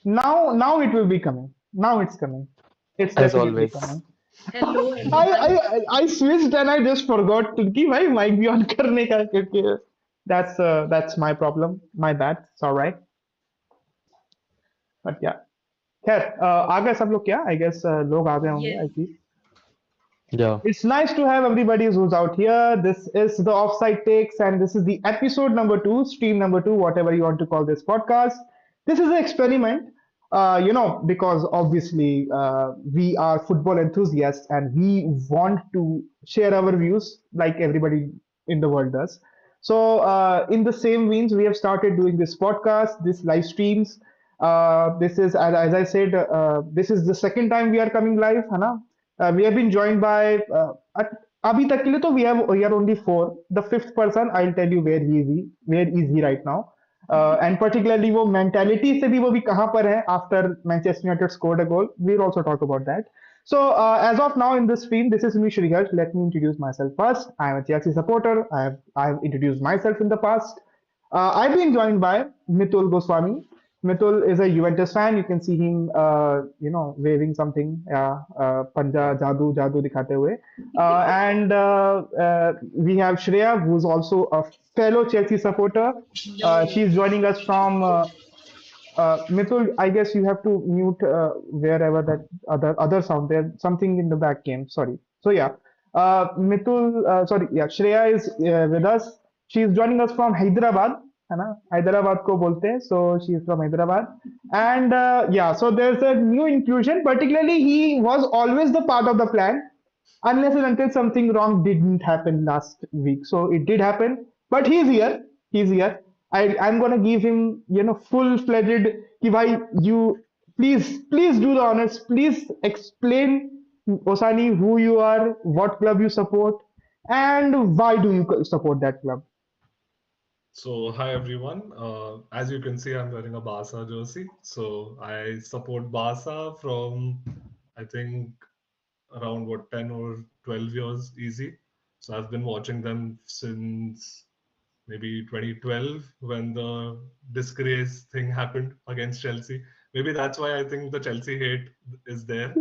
Now it will be coming. Now it's coming. It's As definitely always. coming. Hello I everyone. I switched and I just forgot to कि भाई mic भी on करने का क्योंकि that's my problem. My bad. It's all right. But yeah. खैर आ गए सब लोग क्या? I guess लोग आ गए होंगे. Yes. I see. Yeah. It's nice to have everybody who's out here. This is the Offside Takes, and this is the episode number two, stream number two, whatever you want to call this podcast. This is an experiment, because obviously we are football enthusiasts and we want to share our views like everybody in the world does. So, in the same veins, we have started doing this podcast, this live streams. This is, as I said, this is the second time we are coming live, है ना? We have been joined by अभी तक के लिए तो we are only four. The fifth person, I'll tell you where is he right now. And particularly वो mentality से भी कहाँ पर है after Manchester United scored a goal. We'll also talk about that. So as of now in this stream, this is me Shrihar. Let me introduce myself first. I am a Chelsea supporter. I have introduced myself in the past. I've been joined by Mitul Goswami. Mitul is a Juventus fan. You can see him, waving something, panja jadoo दिखाते हुए. And we have Shreya, who's also a fellow Chelsea supporter. She's joining us from Mitul. I guess you have to mute wherever that other sound. There's something in the back game. Sorry. So yeah, Mitul. Sorry. Yeah, Shreya is with us. She's joining us from Hyderabad. है ना हैदराबाद को बोलते हैं so she is from Hyderabad and so there's a new inclusion particularly he was always the part of the plan unless and until something wrong didn't happen last week so it did happen but he's here I'm gonna give him full-fledged कि भाई you please do the honors please explain Osani who you are what club you support and why do you support that club. So, hi everyone. As you can see, I'm wearing a Barca jersey. So, I support Barca from, I think, around 10 or 12 years easy. So, I've been watching them since maybe 2012 when the disgrace thing happened against Chelsea. Maybe that's why I think the Chelsea hate is there.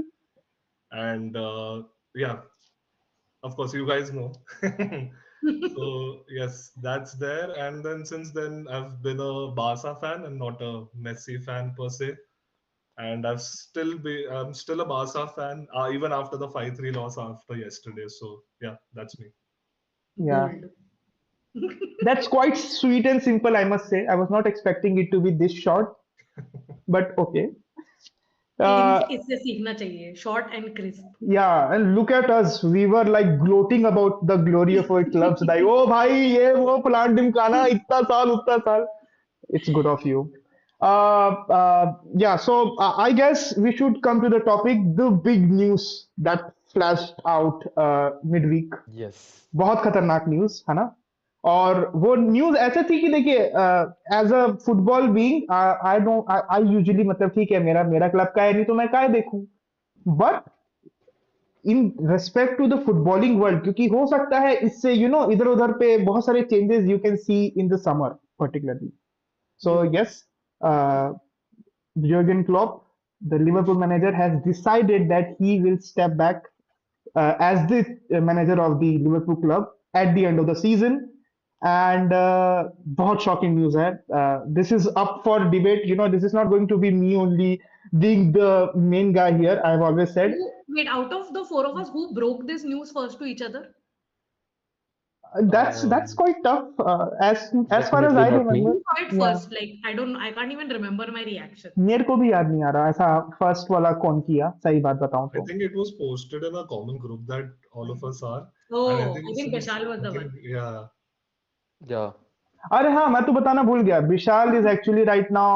And yeah, of course, you guys know. So yes, that's there. And then since then, I've been a Barca fan and not a Messi fan per se. And I'm still a Barca fan, even after the 5-3 loss after yesterday. So yeah, that's me. Yeah. Bold. That's quite sweet and simple, I must say. I was not expecting it to be this short, but okay. इससे सीखना चाहिए. Short and crisp. Yeah, and look at us. We were like gloating about the glory of our clubs. Like, oh, bhai, ye wo plant dimkana, itna saal, utna saal. It's good of you. So I guess we should come to the topic, the big news that flashed out midweek. Yes. बहुत खतरनाक news है ना और वो news ऐसे थी कि देखिए as a football being I don't I usually मतलब ठीक है मेरा क्लब का है नहीं तो मैं काहे देखूं but in respect to the footballing world क्योंकि हो सकता है इससे इधर उधर पे बहुत सारे changes you can see in the summer particularly so yes Jurgen Klopp, the Liverpool manager, has decided that he will step back as the manager of the Liverpool club at the end of the season. And बहुत shocking news है. This is up for debate. This is not going to be me only being the main guy here. I've always said. Wait, out of the four of us, who broke this news first to each other? That's quite tough. As far as Definitely I not me. remember, Who saw it yeah. first? Like, I can't even remember my reaction. मेरे को भी याद नहीं आ रहा ऐसा first वाला कौन किया सही बात बताऊं I तो think it was posted in a common group that all of us are. Oh, And I think since- Vishal was I the think- one. Yeah. Yeah. अरे हाँ मैं तो बताना भूल गया विशाल is actually right now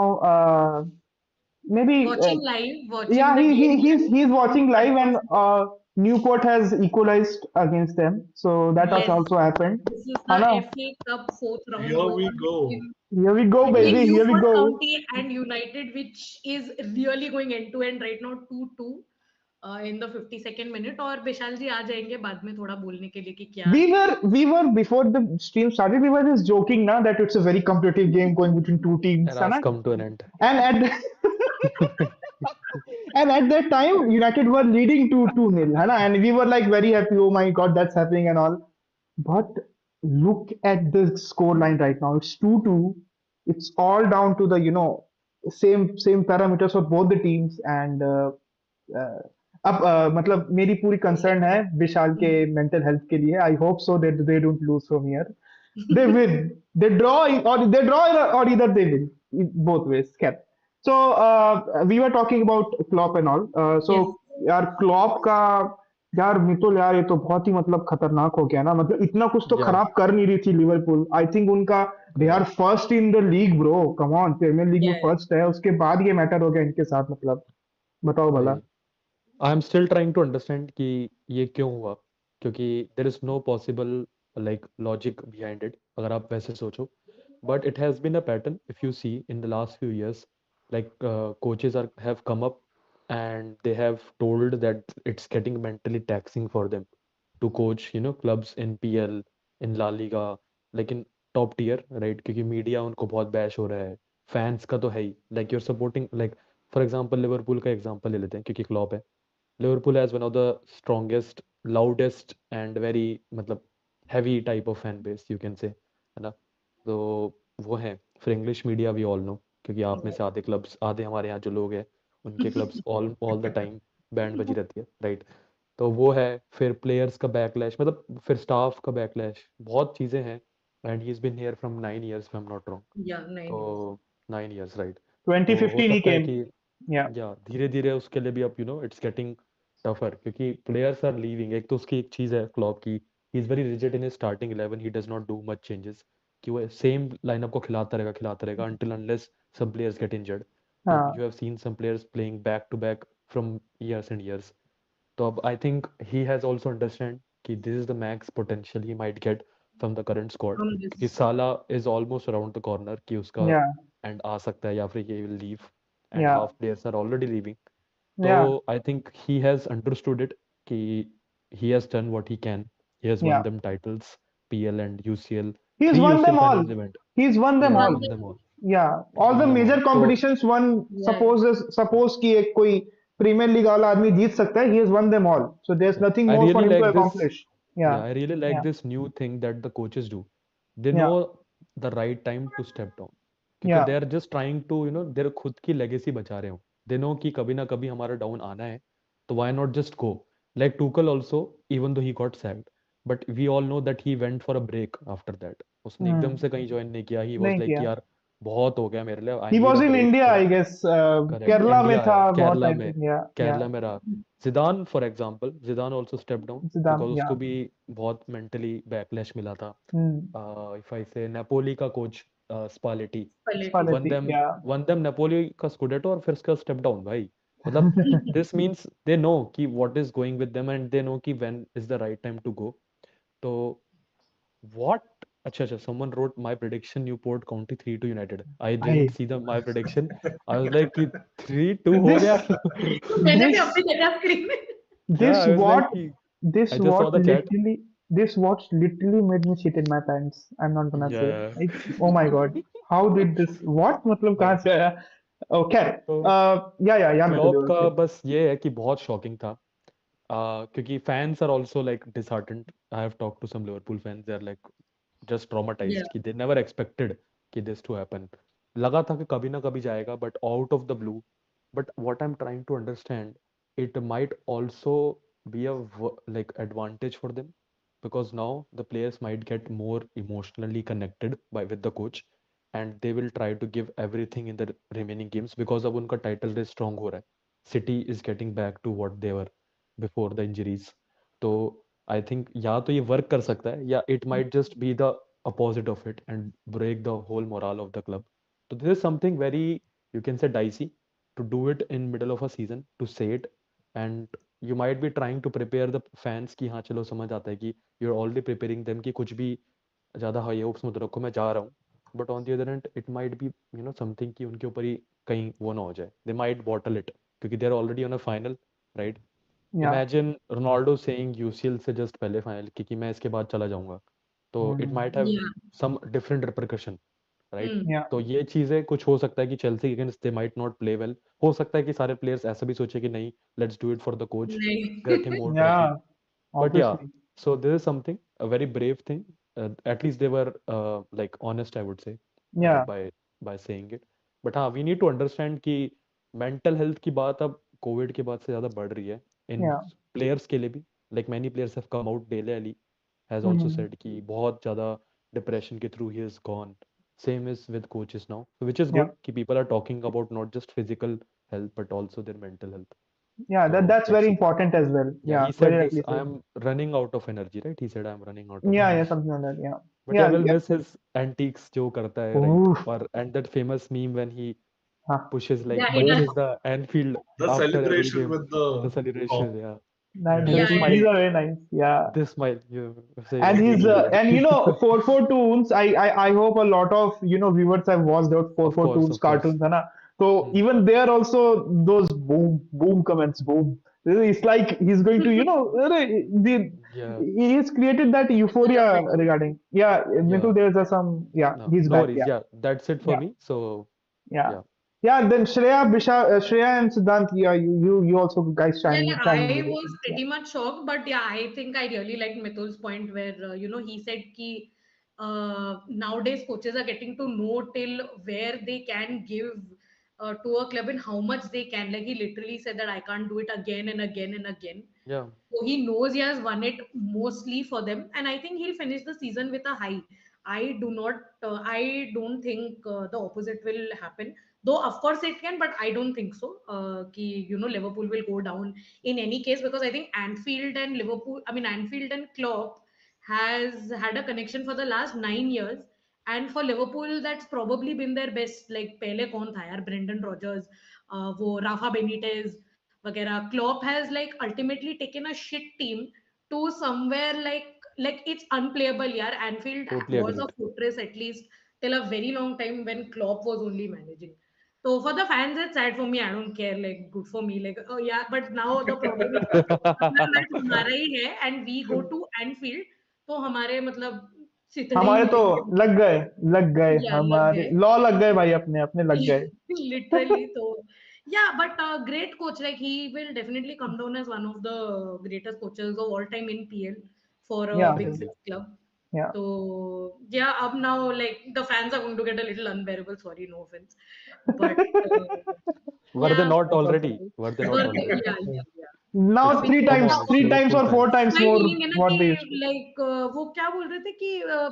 maybe Watching live, watching yeah the game. he's watching live and Newport has equalized against them so that has Yes. also happened This is है the ना FA Cup fourth round. Here we go. here we go Between baby here we Newport go County and United, which is really going end to end right now, 2-2. in the 52nd minute, और विशाल जी आ जाएंगे बाद में थोड़ा बोलने के लिए कि क्या We were before the stream started, we were just joking now that it's a very competitive game going between two teams, And है has ना? come to an end. And and at that time, United were leading to 2-0, है ना? And we were like very happy, oh my God, that's happening and all. But look at the score line right now. It's 2-2. It's all down to the, same parameters for both the teams. And uh, अब मतलब मेरी पूरी concern है विशाल के mental health के लिए. I hope so that they don't lose from here. They win. They draw or either they win. Both ways. Cap. So we were talking about Klopp and all. So Yes. यार Klopp का यार मितुल यार ये तो बहुत ही मतलब खतरनाक हो गया ना. मतलब इतना कुछ तो Yeah, खराब कर नहीं रही थी लिवरपूल. आई थिंक उनका they are correct. First in the league bro. Come on, Premier League में Yeah. फर्स्ट है. उसके बाद ये मैटर हो गया इनके साथ. मतलब बताओ भला. वही I am still trying to understand कि ये क्यों हुआ, क्योंकि there is no possible like logic behind it अगर आप वैसे सोचो. But it has been a pattern if you see in the last few years, like coaches have come up and they have told that it's getting mentally taxing for them to coach, clubs in PL, in La Liga, like in top tier, right? क्योंकि media उनको बहुत bash हो रहा है, fans का तो है ही, like you're supporting, like for example Liverpool का एग्जांपल ले लेते हैं क्योंकि क्लॉप है. Liverpool has one of the strongest, loudest and very मतलब heavy type of fan base you can say, है ना? तो वो है. फिर English media we all know, क्योंकि आप में से आधे क्लब्स, आधे हमारे यहाँ जो लोग हैं उनके clubs all the time band बजी रहती है, राइट? तो वो है. फिर प्लेयर्स का बैकलैश, मतलब फिर स्टाफ का बैकलैश, बहुत चीज़ें हैं. And he is been here from 9 years if I'm not wrong. Yeah, 9 years. तो 9 years, राइट? तो हो 2015 he सकता है came. कि Yeah. या धीरे धीरे उसके लिए भी अब इट्स गेटिंग टफर, क्योंकि प्लेयर्स आर लीविंग. एक तो उसकी एक चीज़ है क्लॉप की, he is very rigid in starting 11, he does not do much changes, कि वो सेम लाइनअप को खिलाता रहेगा until unless some players get injured. तो हाँ. you have seen some players playing back to back from years and years. तो अब I think he has also understand कि this is the max potential he might get from the current squad, From क्योंकि this. साला is almost around the corner कि उसका Yeah. And आ सकता है या फिर he will leave. And Yeah. Half players are already leaving. तो Yeah. I think he has understood it कि he has done what he can. He has won Yeah. them titles, PL and UCL, He's 3 won them UCL all. finals event. He's won He them has all. From won the, them all. Yeah. He's All the won them major all. तो competitions won. yeah. Suppose कि एक कोई premiere league वाला आदमी जीत सकता है. He has won them all. So there's yeah, nothing I more for really him to like this. accomplish. Yeah. Yeah, I really like Yeah. this new thing that the coaches do. They Yeah. know the right time to step down. क्योंकि Yeah. they are just trying to, their खुद की legacy बचा रहे हो. They know कि कभी ना कभी हमारा डाउन आना है, तो why not just go? Like Tuchel also, even though he got sacked, but we all know that he went for a break after that. उसने एकदम से कहीं ज्वाइन नहीं किया. He was नहीं like किया. कि यार बहुत हो गया मेरे लिए, I He need was a in break India, from. I guess. Correct, Kerala में इंडिया था है, बहुत. केरला I में, think. Yeah. Yeah. केरला में रहा. जिदान for example, जिदान also step down Zidane. Because Yeah. उसको भी बहुत मेंटली बैकलैश मिला था. Hmm. If I say Napoli का coach Spalletti Spalletti. Won Spalletti. Them Yeah. Won them Napoli का स्कूडेटो और फिर उसका स्टेप डाउन भाई. मतलब दिस मींस दे नो कि what is going with them and they know कि when is the right time to go. तो what? अच्छा, someone wrote my prediction Newport County 3-2 United. I didn't I, see my prediction. I was like कि 3-2 हो this गया. तो मैंने भी this अपनी देखा स्क्रीन में. Yeah, this I was like what कि this I just saw what the chat. literally this what literally made me shit in my pants. I'm not gonna say. Yeah. Like, oh my God, how did this? What? मतलब कहाँ से आया? Okay. तो Yeah. मैं तो Klopp जो का बस ये है कि बहुत शॉकिंग था. क्योंकि fans are also like disheartened. I have talked to some Liverpool fans. They are like just Yeah. traumatized कि they never expected कि this to happen. लगा था कि कभी ना कभी जाएगा, but out of the blue. But what I'm trying to understand, it might also be a like advantage for them, because now the players might get more emotionally connected with the coach, and they will try to give everything in the remaining games because अब उनका title race strong हो रहा है. City is getting back to what they were before the injuries. तो I think या तो ये work कर सकता है, या it might just be the opposite of it and break the whole morale of the club. So this is something very, you can say, dicey to do it in middle of a season, to say it. And you might be trying to prepare the fans कि हाँ चलो समझ आता है कि you're already preparing them कि कुछ भी ज़्यादा हाई होप्स मत रखो, मैं जा रहा हूँ. But on the other hand it might be something कि उनके ऊपर ही कहीं वो ना हो जाए. दे माइट बॉटल इट क्योंकि they are already on a final, right? Yeah. imagine Ronaldo saying UCL से just पहले फाइनल कि मैं इसके बाद चला जाऊंगा, तो it Mm. might have Yeah. some different repercussion, right? Hmm. Yeah. तो ये चीजें कुछ हो सकता है कि Chelsea against they might not play well, हो सकता है कि सारे प्लेयर्स ऐसा भी सोचे कि नहीं, let's do it for the coach, get him नहीं. मोर trophy. Yeah. But yeah, Obviously. so this is something, a very brave thing. At least they were like honest, I would say, Yeah. by saying it. But हाँ, we need to understand कि mental health की बात अब Covid के बाद से ज़्यादा बढ़ रही है इन Yeah. players के लिए भी. Like many players have come out. Dele Alli has also Mhm. said कि बहुत ज़्यादा depression के through he is gone. Same is with coaches now, so which is Yeah. good कि people are talking about not just physical health but also their mental health. Yeah. So That's let's very see. important as well. Yeah, Yeah. he Very said this, rightly I said. am running out of energy, right? He said I am running out of Yeah. Yeah. energy. Something like that. Yeah. But yeah, Yeah. we'll Yeah. miss his antiques जो करता है, right? Oof. Or and that famous meme when he Huh. pushes like Yeah, in a punches the Anfield The after every celebration game. with The the celebration, top. yeah. That, This yeah, these smile, yeah. are very nice. Yeah. this smile, you say And like he's really good. and 442s. I hope a lot of viewers have watched out Of course, 442s of course. cartoons, है ना? So Hmm. even there also those boom comments, boom. It's like he's going to Yeah, he's created that euphoria Celebrating. regarding, yeah, yeah. Mitul, there's some, yeah, No, he's no back, worries. yeah, Yeah, that's it for yeah, me. So yeah, yeah, yeah. Then Shreya and Siddhant, yeah, you also guys Yeah, chime in I with your was things, yeah, pretty much shocked, but yeah, I think I really liked Mitul's point where he said ki nowadays coaches are getting to know till where they can give to a club and how much they can. Like he literally said that I can't do it again and again and again. yeah. So he knows he has won it mostly for them, and I think he'll finish the season with a high. I don't think the opposite will happen. Though of course it can, but I don't think so. Liverpool will go down in any case because I think Anfield and Klopp has had a connection for the last 9 years. And for Liverpool, that's probably been their best. Like पहले कौन था यार? Brendan Rodgers, वो Rafa Benitez वगैरह. Klopp has like ultimately taken a shit team to somewhere like it's unplayable. Yeah, Anfield Totally was a agreed. fortress at least till a very long time when Klopp was only managing. So for the fans, it's sad for me. I don't care. Like good for me. Like oh yeah, but now the problem is कि अगर match हमारा ही है and we go to Anfield, तो हमारे मतलब जितने ही हमारे तो मिलेंगे लग गए या लग हमारे गए. लॉ लग गए भाई अपने लग गए Literally, so yeah, but great coach. Like he will definitely come down as one of the greatest coaches of all time in PL for a yeah big Definitely. six club. yeah So yeah, up now like the fans are going to get a little unbearable. Sorry, no offense, but Were they yeah, not that's also already? right. Were they not but already? yeah. It's Now Because three come times on, it's three times Liverpool or four fans. times my more feeling है ना what कि they used to. like वो क्या बोल रहे थे कि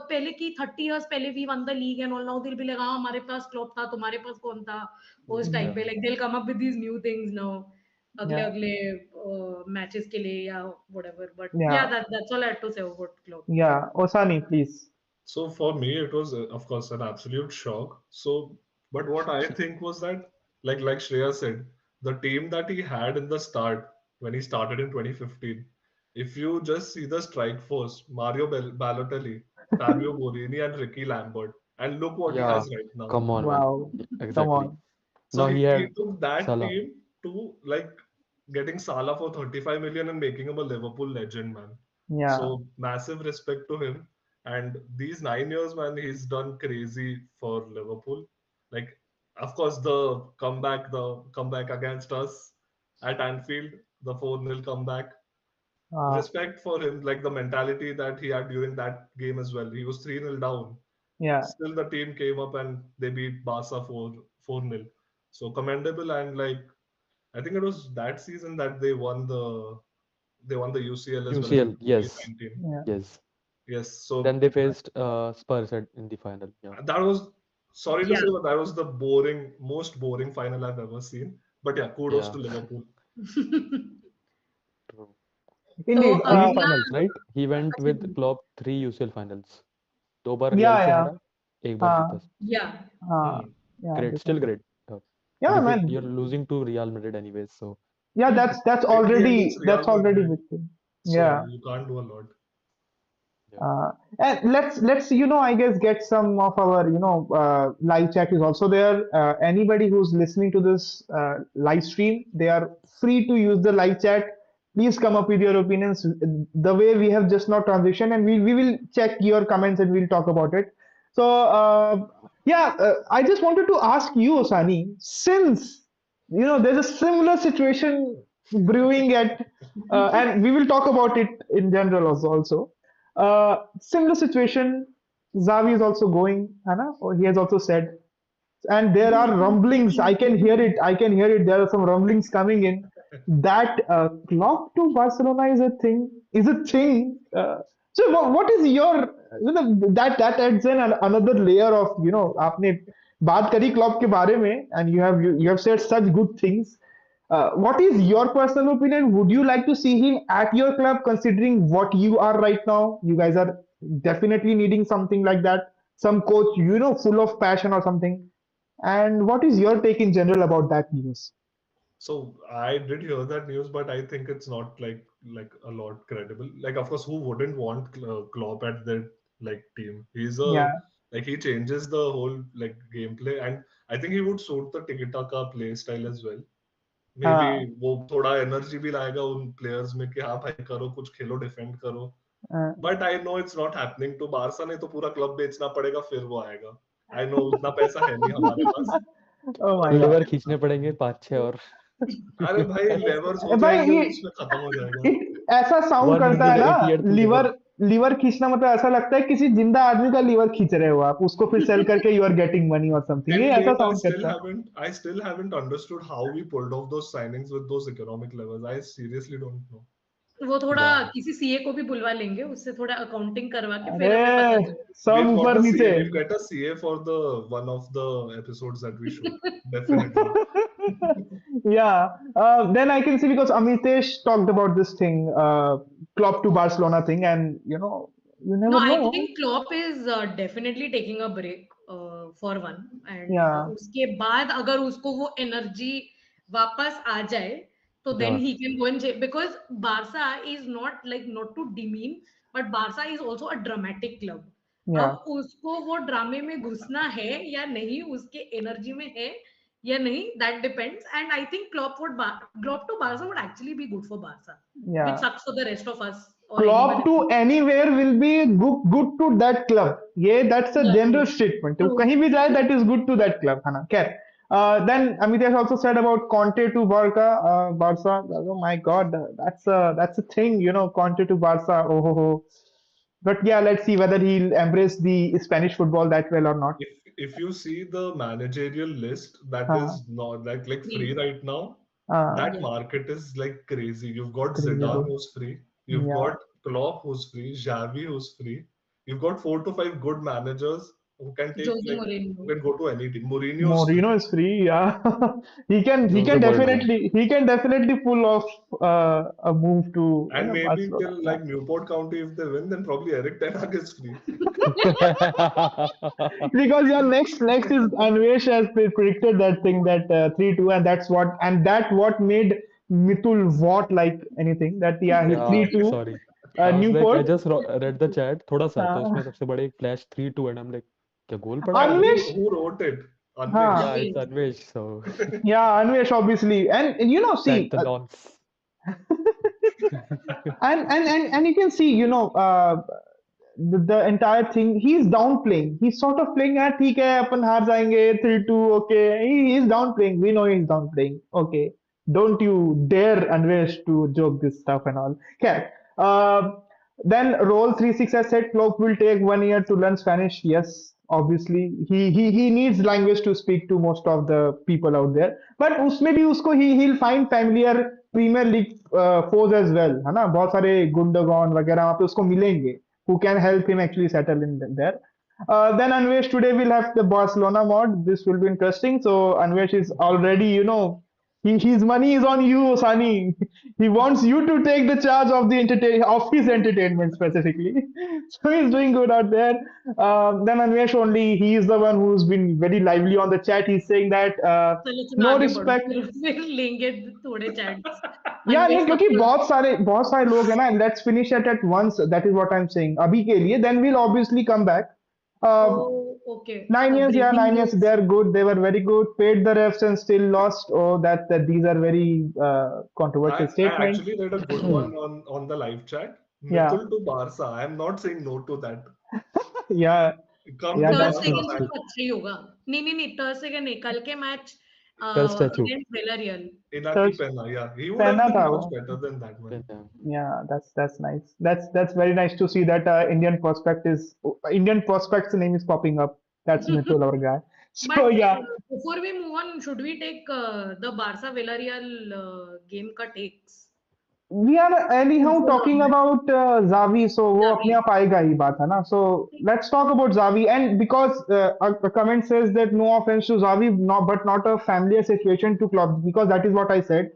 पहले की 30 years पहले we won the league and all now they'll be like हाँ हमारे पास क्लॉप था तुम्हारे पास कौन था उस टाइप Yeah. पे like they'll come up with these new things now अगले Yeah, अगले matches के लिए या whatever but yeah, yeah that's all I had to say about Klopp. yeah. Osani, please. So for me, it was of course an absolute shock. So, but what I think was that, like Shreya said, the team that he had in the start when he started in 2015, if you just see the strike force, Mario Balotelli, Fabio Borini, and Ricky Lambert, and look what he Yeah. has right now. Come on, man. Wow, Yeah, come exactly. on. So Now he he had took that Salah. team to like getting Salah for 35 million and making him a Liverpool legend, man. Yeah, So massive respect to him. And these 9 years, man, he's done crazy for Liverpool. Like, of course, the comeback against us at Anfield, the 4-0 comeback. uh, Respect for him, like the mentality that he had during that game as well. He was 3-0 down. yeah. Still, the team came up and they beat Barca 4-0. So commendable, and like I think it was that season that they won the UCL as well. I think UCL. Yes. 2019. Yeah. Yes. Yes, so Then they faced Spurs in the final. Yeah. that was, sorry to Yeah. say, but that was the most boring final I've ever seen. But yeah, kudos Yeah. to Liverpool. True. Indeed. तो Three अगला finals, right? He went अच्छा with Klopp 3 UCL finals. 2 bar Real Yeah, से yeah. हारा, एक बार जीता. yeah Uh, Hmm. yeah, Great, still definitely. great. But Yeah, if man. you're losing to Real Madrid anyways, so Yeah, that's In the end, it's already Real Madrid, victory. so Yeah. you can't do a lot. yeah. And let's I guess get some of our live chat is also there. Anybody who's listening to this live stream, they are free to use the live chat. please come up with your opinions the way we have just now transitioned, and we will check your comments and we'll talk about it. So, I just wanted to ask you, Osani, since there's a similar situation brewing and we will talk about it in general also. Similar situation, Xavi is also going, Hannah, or he has also said, and there are rumblings. I can hear it. I can hear it. There are some rumblings coming in that Klopp to Barcelona is a thing. Is a thing. So what is your that adds in another layer of आपने बात करी Klopp के बारे में, and you have said such good things. What is your personal opinion? Would you like to see him at your club, considering what you are right now? You guys are definitely needing something like that. Some coach, full of passion or something. And what is your take in general about that news? So I did hear that news, but I think it's not like a lot credible. Like, of course, who wouldn't want Klopp at their like team? He's a Yeah. like he changes the whole like gameplay, and I think he would suit the tiki taka play style as well. Maybe Uh, वो थोड़ा energy भी लाएगा उन players में कि हाँ भाई करो कुछ खेलो डिफेंड करो. uh, but I know it's not happening to Barca ने तो पूरा क्लब बेचना पड़ेगा फिर वो आएगा. आई नो उतना पैसा है नहीं हमारे पास. oh my liver God. खींचने पड़ेंगे 5-6 और अरे भाई लेवर्स हो भाई जाएंगे ये उसमें खत्म हो जाएगा. ऐसा साउंड करता है ना 188th liver. लीवर लीवर खींचना मतलब ऐसा लगता है किसी जिंदा आदमी का लीवर खींच रहे हो आप उसको फिर सेल करके यू आर गेटिंग मनी और समथिंग Till ये ऐसा date, साउंड करता है. I still haven't understood how we pulled off those signings with those economic levels. I seriously don't know. वो थोड़ा Wow. किसी सीए को भी बुलवा लेंगे, उससे थोड़ा अकाउंटिंग करवा के फिर हमें पता अरे चलेगा. सब We've got ऊपर a CA. नीचे. We've got a CA for the one of the episodes that we shoot. Definitely. Yeah. Then I can see because Amitesh talked about this thing, Klopp to Barcelona thing, and you No, never I know. think Klopp is definitely taking a break for one, and Yeah. उसके बाद अगर उसको वो energy वापस आ जाए, तो then Yeah. he can go and because Barca is not to demean, but Barca is also a dramatic club. Yeah. अब उसको वो ड्रामे में घुसना है या नहीं, उसके एनर्जी में है या नहीं, that depends. And I think Klopp to Barca would actually be good for Barca, which Yeah. sucks for the rest of us or Klopp anyone to else. anywhere will be good to that club. Yeah, that's a Yeah, general true. statement. तो True. कहीं भी जाए, that is good to that club, है ना? खैर. Then Amitesh also said about Conte to Barca. Oh my God, that's a thing, Conte to Barca. Oh, ho, ho. But yeah, let's see whether he'll embrace the Spanish football that well or not. If you see the managerial list, that Uh, is not like free Free. right now. uh, That Yeah. market is like crazy. You've got crazy Zidane good. who's free. You've Yeah. got Klopp who's free. Xavi who's free. You've got 4 to 5 good managers who can take Jose like Mourinho. who can go to any team. Mourinho's free. Mourinho is free, yeah. He Jose can Mourinho. definitely pull off a move to And maybe Barcelona. till Yeah. like Newport County if they win, then probably Eric Ten Hag is free. Because yeah, next is Anvesh has predicted that thing that 3-2, and what made Mitul what like anything that yeah he Yeah, 3-2 sorry. I was like, I Newport. just read the chat थोड़ा सा, तो Uh, उसमें सबसे बड़े एक flash 3-2 and I'm like, क्या गोल पड़ा है? And Anvesh, who wrote it? हाँ, Yeah, Anvesh. it's Anvesh, so yeah, Anvesh obviously, and tag see, the nonce. and you can see, the entire thing he's downplaying. He's sort of playing at ठीक है अपन हार जाएंगे 3-2 okay. He's downplaying. We know he's downplaying. Okay. Don't you dare Anvesh to joke this stuff and all. Okay. Then Roll 36 has said Klopp will take 1 year to learn Spanish. Yes, obviously. He needs language to speak to most of the people out there. But उसमें भी उसको he'll find familiar Premier League foes as well. है ना? बहुत सारे Gundogan वगैरह वहाँ पे उसको मिलेंगे who can help him actually settle in there. Then Anvesh today will have the Barcelona mod. This will be interesting. So Anvesh is already, his money is on you, Sunny. He wants you to take the charge of his entertainment specifically. So he's doing good out there. Then Anvesh only, he is the one who's been very lively on the chat. He's saying that चलो तुम no आगे बढ़ो, respect. फिर लेंगे थोड़े chats. Yeah, नहीं Anvesh क्योंकि सबको बहुत सारे लोग हैं ना. Let's finish it at once. That is what I'm saying. अभी के लिए, then we'll obviously come back. Oh, okay. 9 years, yeah, Breaking 9 years. news. They're good. They were very good. Paid the refs and still lost. Oh, that these are very controversial I statements. actually read a good one on the live chat. Yeah, Mithul to Barca. I'm not saying no to that. yeah, Come yeah. to third That's Barca, second nice. से man. तो अच्छा ही होगा. नहीं third second नहीं, कल के match कल statue against Villarreal. Inaki Third Pena, yeah. He would have पहना been था much वो. better than that, man. Yeah, that's nice. That's very nice to see that Indian prospect's name is popping up. That's Mithul, our guy. So But yeah, before we move on, should we take the Barca Villarreal game का takes? we are anyhow talking about Xavi, so वो अपने Xavi. आप आएगा ही बात है ना. So let's talk about Xavi, and because a comment says that no offense to Xavi, but not a familiar situation to Klopp, because that is what I said.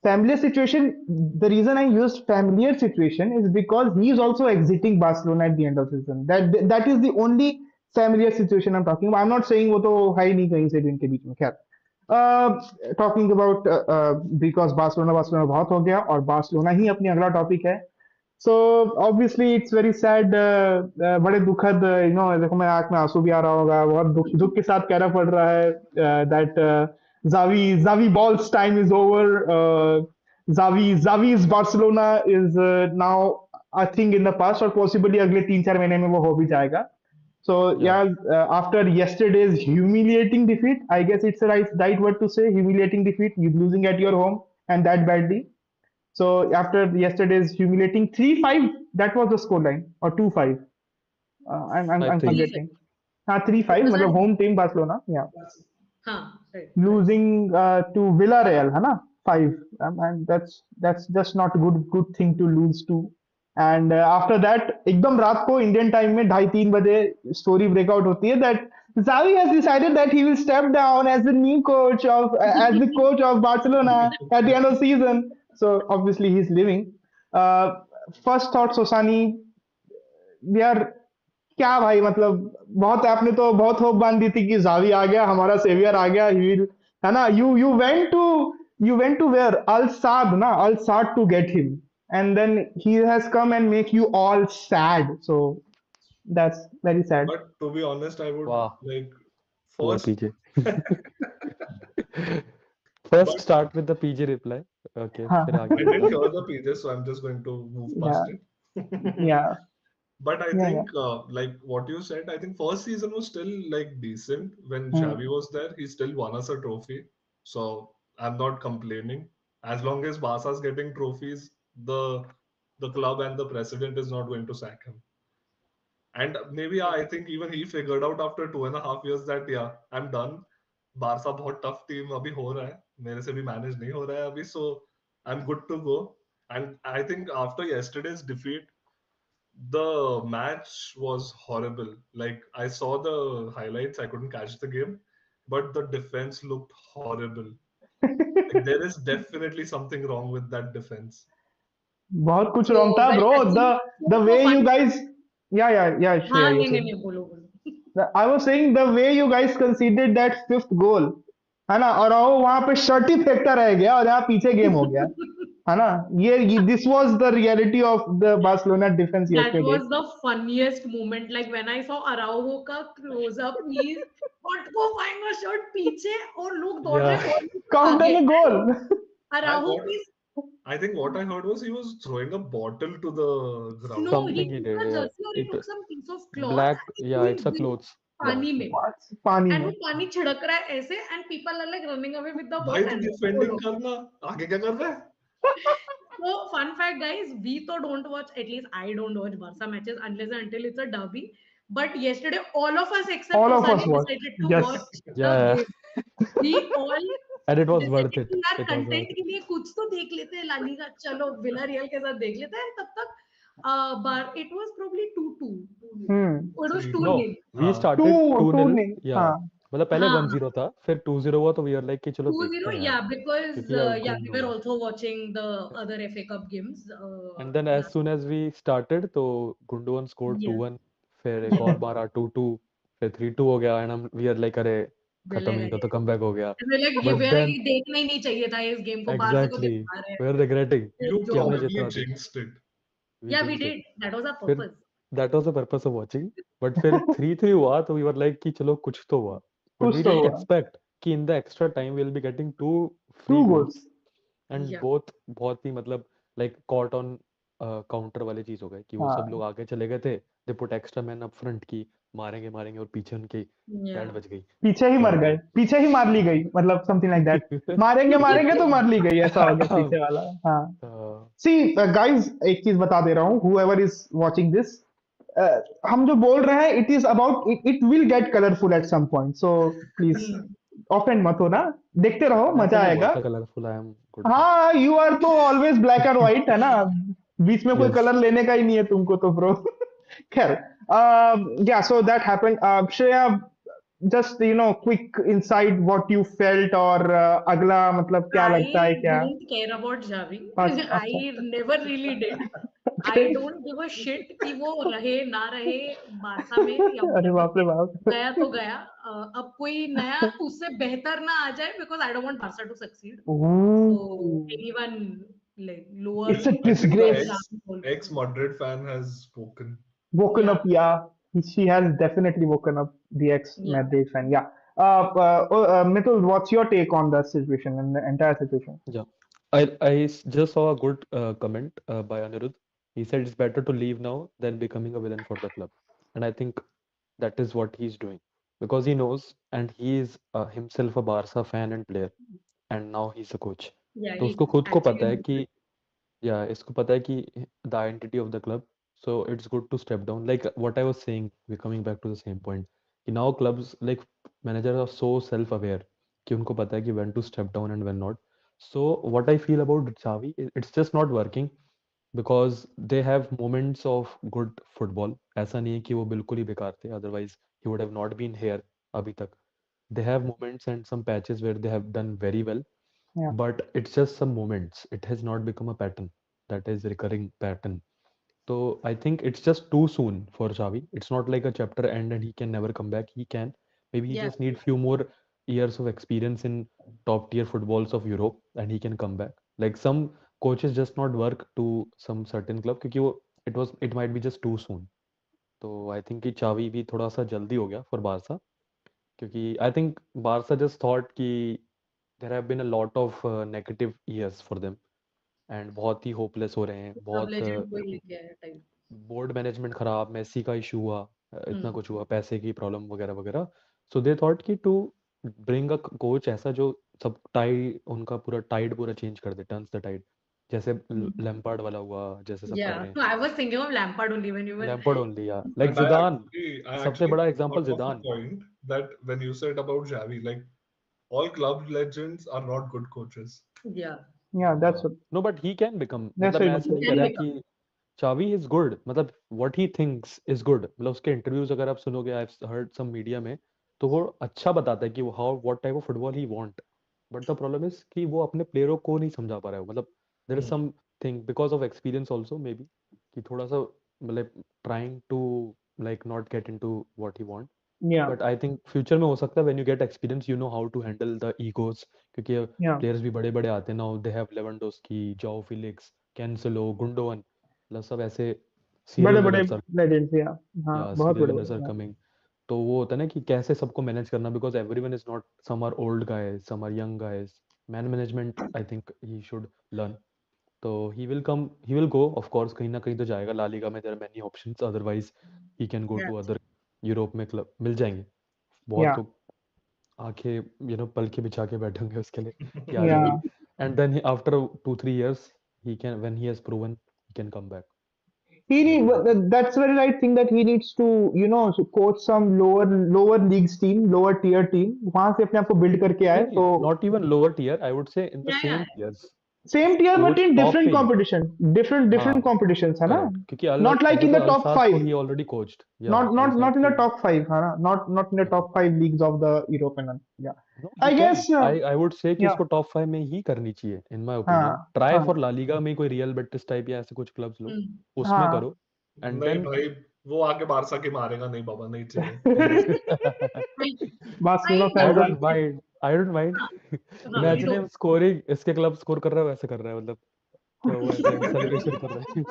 Familiar situation. The reason I used familiar situation is because he is also exiting Barcelona at the end of the season. That is the only familiar situation I'm talking about. I'm not saying वो तो है ही नहीं कहीं से भी इनके बीच में. खैर, टॉकिंग अबाउट बिकॉज बार्सिलोना बहुत हो गया और बार्सिलोना ही अपनी अगला टॉपिक है. So obviously it's very sad, बड़े दुखद, देखो मैं आंख में आंसू भी आ रहा होगा, बहुत दुख दुख के साथ कहना पड़ रहा है that Xavi balls time is over. Xavi's Barcelona is now I think in the past, और possibly अगले 3-4 महीने में वो हो भी जाएगा. So या yeah, after yesterday's humiliating defeat, I guess it's a right word to say, humiliating defeat. You losing at your home and that badly. So after yesterday's humiliating 3-5, that was the scoreline, or 2-5. I I'm think forgetting. 3-5. It was मतलब a home team Barcelona. Yeah, right. losing to Villarreal, है ना? 5. And that's just not a good thing to lose to. And after that, एकदम रात को Indian time में 2:30-3 बजे story breakout होती है that Xavi has decided that he will step down as the new coach as the coach of Barcelona at the end of the season. So obviously he's leaving. Uh, First thought, Sosani, यार क्या भाई, मतलब बहुत आपने तो बहुत hope बांध दी थी कि जावी आ गया, हमारा सेवियर आ गया, ही विल, है ना. You went to where Al Sadd ना, Al Sadd to get him, and then he has come and make you all sad. So that's very sad. But to be honest, I would वाह like poor first. PJ. But first start with the PJ reply. Okay हाँ, फिर I आगे didn't बताओ. hear the pages, so I'm just going to move या past it. या But I या या think, like what you said, I think first season was still like decent when hmm. Xavi was there. He still won us a trophy, so I'm not complaining. As long as Barca's getting trophies, the club and the president is not going to sack him. And maybe I think even he figured out after 2.5 years that yeah, I'm done. Barca बहुत tough team अभी हो रहा है, मेरे से भी manage नहीं हो रहा है अभी, so I'm good to go. And I think after yesterday's defeat, the match was horrible. Like I saw the highlights, I couldn't catch the game, but the defense looked horrible. Like there is definitely something wrong with that defense. बहुत कुछ So wrong था well, bro. actually, the way for you fun. Guys, या हाँ Shreya, you नहीं से. नहीं बोलो बोलो. I was saying the way you guys conceded that fifth goal, है ना, और वो वहां पे शर्ट ही फेंकता रह गया और यहाँ पीछे गेम हो गया, है ना. ये this was the reality of the Barcelona defence That yesterday. was the funniest moment. Like when I saw Araujo का close up, knees पट को पाएंगा शर्ट पीछे और लोग दौड़ रहे या हैं और Counter आगे. the goal. I Araujo what is I think what I heard was he was throwing a bottle to the ground. no, he something he took did. a या jersey or he it took some piece of cloth black. and या he it's a dipped clothes. या पानी में. पानी And में. वो पानी छिड़क रहा है ऐसे and people are like running away with the भाई ball तो and डिफेंडिंग follow. करना, आगे क्या कर रहा है? So fun fact, guys, we तो don't watch. At least I don't watch Barca matches unless and until it's a derby. But yesterday, all of us except All of us Osani watched. decided to Yes. watch या the या game. We all and it was decided worth it. कि यार it was content worth के it. लिए कुछ तो देख लेते हैं ला लीगा, चलो विला रियल के साथ देख लेते हैं. तब तक it was probably 2-2. It was 2 no 0. We हाँ, स्टार्टेड 2-0. नहीं, या हाँ. मतलब पहले हाँ 1-0 था, फिर 2-0 हुआ, तो वी आर लाइक कि चलो देखते 2-0, हैं यार, yeah, because क्योंकि यार yeah, गुड we were होगा. also watching the other FA Cup games. And then as Yeah, soon as we started तो गुंडोन स्कोर्ड yeah, 2-1, फिर एक yeah. और मारा 2-2, फिर 3-2 हो गया, एंड हम वी आर लाइक अरे खत्म विला ही था, तो रियल. कमबैक हो गया. And we're like, ये बट वेरा देन ये देखना ही नहीं चाहिए था इस गेम को, बाहर से को एग्जैक्टली दिखा रहे वी आर रिग्रेटिंग हैं you कि जो. हमने probably जितना देखा. jinxed it. We Yeah, we jinx it. did. That was our फिर purpose. that was the purpose of watching. But फिर 3-3 हुआ तो we were like कि चलो कुछ तो हुआ. But कुछ we तो didn't हुआ. expect कि in the extra time we'll be getting 2 free 2 goals goals. and Yeah. both बहुत ही मतलब like caught on counter वाली चीज हो गई कि वो सब हाँ. लोग आगे चले गए थे. They put extra men up front की मारेंगे मारेंगे और पीछे उनकी Yeah. पैड बज गई. पीछे ही मर तो गए, पीछे ही मार ली गई, मतलब समथिंग लाइक दैट. मारेंगे मारेंगे तो मार ली गई, ऐसा हो गया पीछे वाला. हाँ. सी गाइस, एक चीज बता दे रहा हूँ, whoever is watching this, हम जो बोल रहे हैं, it is about it will get colorful at some point, so please Hmm. Offend मत होना, देखते रहो, मैं तो मजा नहीं आएगा. बोलता कलरफुल आई एम गुड. हाँ, यू आर तो ऑलवेज ब्लैक एंड व्हाइट है ना, बीच में कोई Yes. कलर लेने का ही नहीं है तुमको तो ब्रो. खैर, या so that happened. Shreya, just quick inside what you felt, और अगला मतलब क्या लगता है I क्या? don't care about Javi. अच्छा. I never really did. I don't give a shit कि वो रहे ना रहे बारसा में या अरे whatever. बाप रे बाप. गया तो गया. अब कोई नया उससे बेहतर ना आ जाए, because I don't want Barca to succeed. So anyone like lower. It's a I think the disgrace. ex-Madrid fan has spoken. Woken Yeah. up, yeah. She has definitely woken up, the Yeah. ex-Madrid fan. Yeah. Mithul, what's your take on the situation and the entire situation? Yeah. Just saw a good comment by Anirudh. He said it's better to leave now than becoming a villain for the club. And I think that is what he's doing because he knows and he is himself a Barca fan and player and now he's a coach. Yeah, तो he उसको खुद को पता actually है knows कि it. या इसको पता है कि the identity of the club. So it's good to step down. Like what I was saying, we're coming back to the same point. कि now clubs like managers are so self-aware कि उनको पता है कि when to step down and when not. So what I feel about Xavi, it's just not working because they have moments of good football. ऐसा नहीं है कि वो बिल्कुल ही बेकार थे. Otherwise he would have not been here अभी तक. They have moments and some patches where they have done very well, Yeah. but it's just some moments. It has not become a pattern. That is recurring pattern. So I think it's just too soon for Xavi. It's not like a chapter end and he can never come back. He can. Maybe he Yeah. just need few more years of experience in top tier footballs of Europe and he can come back. Like some coaches just not work to some certain club क्योंकि वो it might be just too soon. तो I think कि Xavi भी थोड़ा सा जल्दी हो गया for Barca क्योंकि I think Barca just thought कि there have been a lot of negative years for them and बहुत ही hopeless हो रहे हैं सब बहुत legend को ही लेके आया type. बोर्ड मैनेजमेंट खराब मेसी का इशू हुआ इतना Hmm. कुछ हुआ पैसे की प्रॉब्लम वगैरह वगैरह सो दे थॉट कि टू ब्रिंग अ कोच ऐसा जो सब टाइड उनका पूरा चेंज कर दे टर्न्स द टाइड जैसे लैम्पार्ड वाला हुआ जैसे सब कर Yeah. रहे हैं No, I was thinking of Lampard only when you were. Lampard only या लाइक And जिदान I सबसे actually बड़ा example thought of a जिदान point that when you said about Xavi, like all club legends are not good coaches. Yeah. Yeah, that's no but he can become that's मतलब very मैं good ऐसा He नहीं point. कह can रहा become. कि चावी is good मतलब what he thinks is good मतलब उसके इंटरव्यूज अगर आप सुनोगे आई हर्ड सम मीडिया में तो वो अच्छा बताता है कि वो how what type of football he want but the problem is कि वो अपने प्लेयरों को नहीं समझा पा रहा है मतलब there is something because of experience also may be कि थोड़ा सा मतलब trying to like not get into what he want Yeah, but I think future में हो सकता है when you get experience you know how to handle the egos क्योंकि yeah. Players भी बड़े बड़े आते हैं now they have Lewandowski Joao Felix Cancelo Gundogan मतलब सब ऐसे बड़े सीरियल बड़े विनर्स आर legends, yeah. हाँ, या बहुत सीरियल बड़े विनर्स आर बड़े. कमिंग तो वो होता है ना कि कैसे सबको मैनेज करना because everyone is not some are old guys some are young guys man management I think he should learn तो he will go of course कहीं ना कहीं तो जाएगा ला लीगा में there are many options otherwise he can go Yeah. To other Europe में club मिल जाएंगे बहुत Yeah, तो आंखें पल के बिछा के बैठे होंगे उसके लिए कि आ yeah. जाएगी and then after 2-3 years he can when he has proven he can come back He but need, yeah that's very right thing that he needs to, coach some lower leagues team, lower tier team. वहां से अपने आप को build करके आए, नहीं तो not even lower tier I would say in the Yeah, yeah. same tiers same tier but coach in top different पे ही competition, different हाँ competitions, है ना? correct क्योंकि Not like in the Al top Sadd five, को he already coached yeah not in the को top five, है ना? Not in the top five leagues of the European. Yeah, no I he can guess. I would say कि Yeah, उसको top 5 में ही करनी चाहिए in my opinion हाँ, try हाँ, for La Liga में कोई Real Betis type या ऐसे कुछ clubs लो Hmm. उसमें हाँ. करो and नहीं then भाई वो आके बारसा के मारेगा नहीं बाबा नहीं चाहिए. Barcelona I I fans don't are. don't think. mind I don't mind हाँ, हाँ, you imagine him don't. scoring इसके क्लब स्कोर कर रहा है वैसे कर रहा है मतलब क्या हुआ है फ्रेंड, सेलिब्रेशन कर रहे हैं?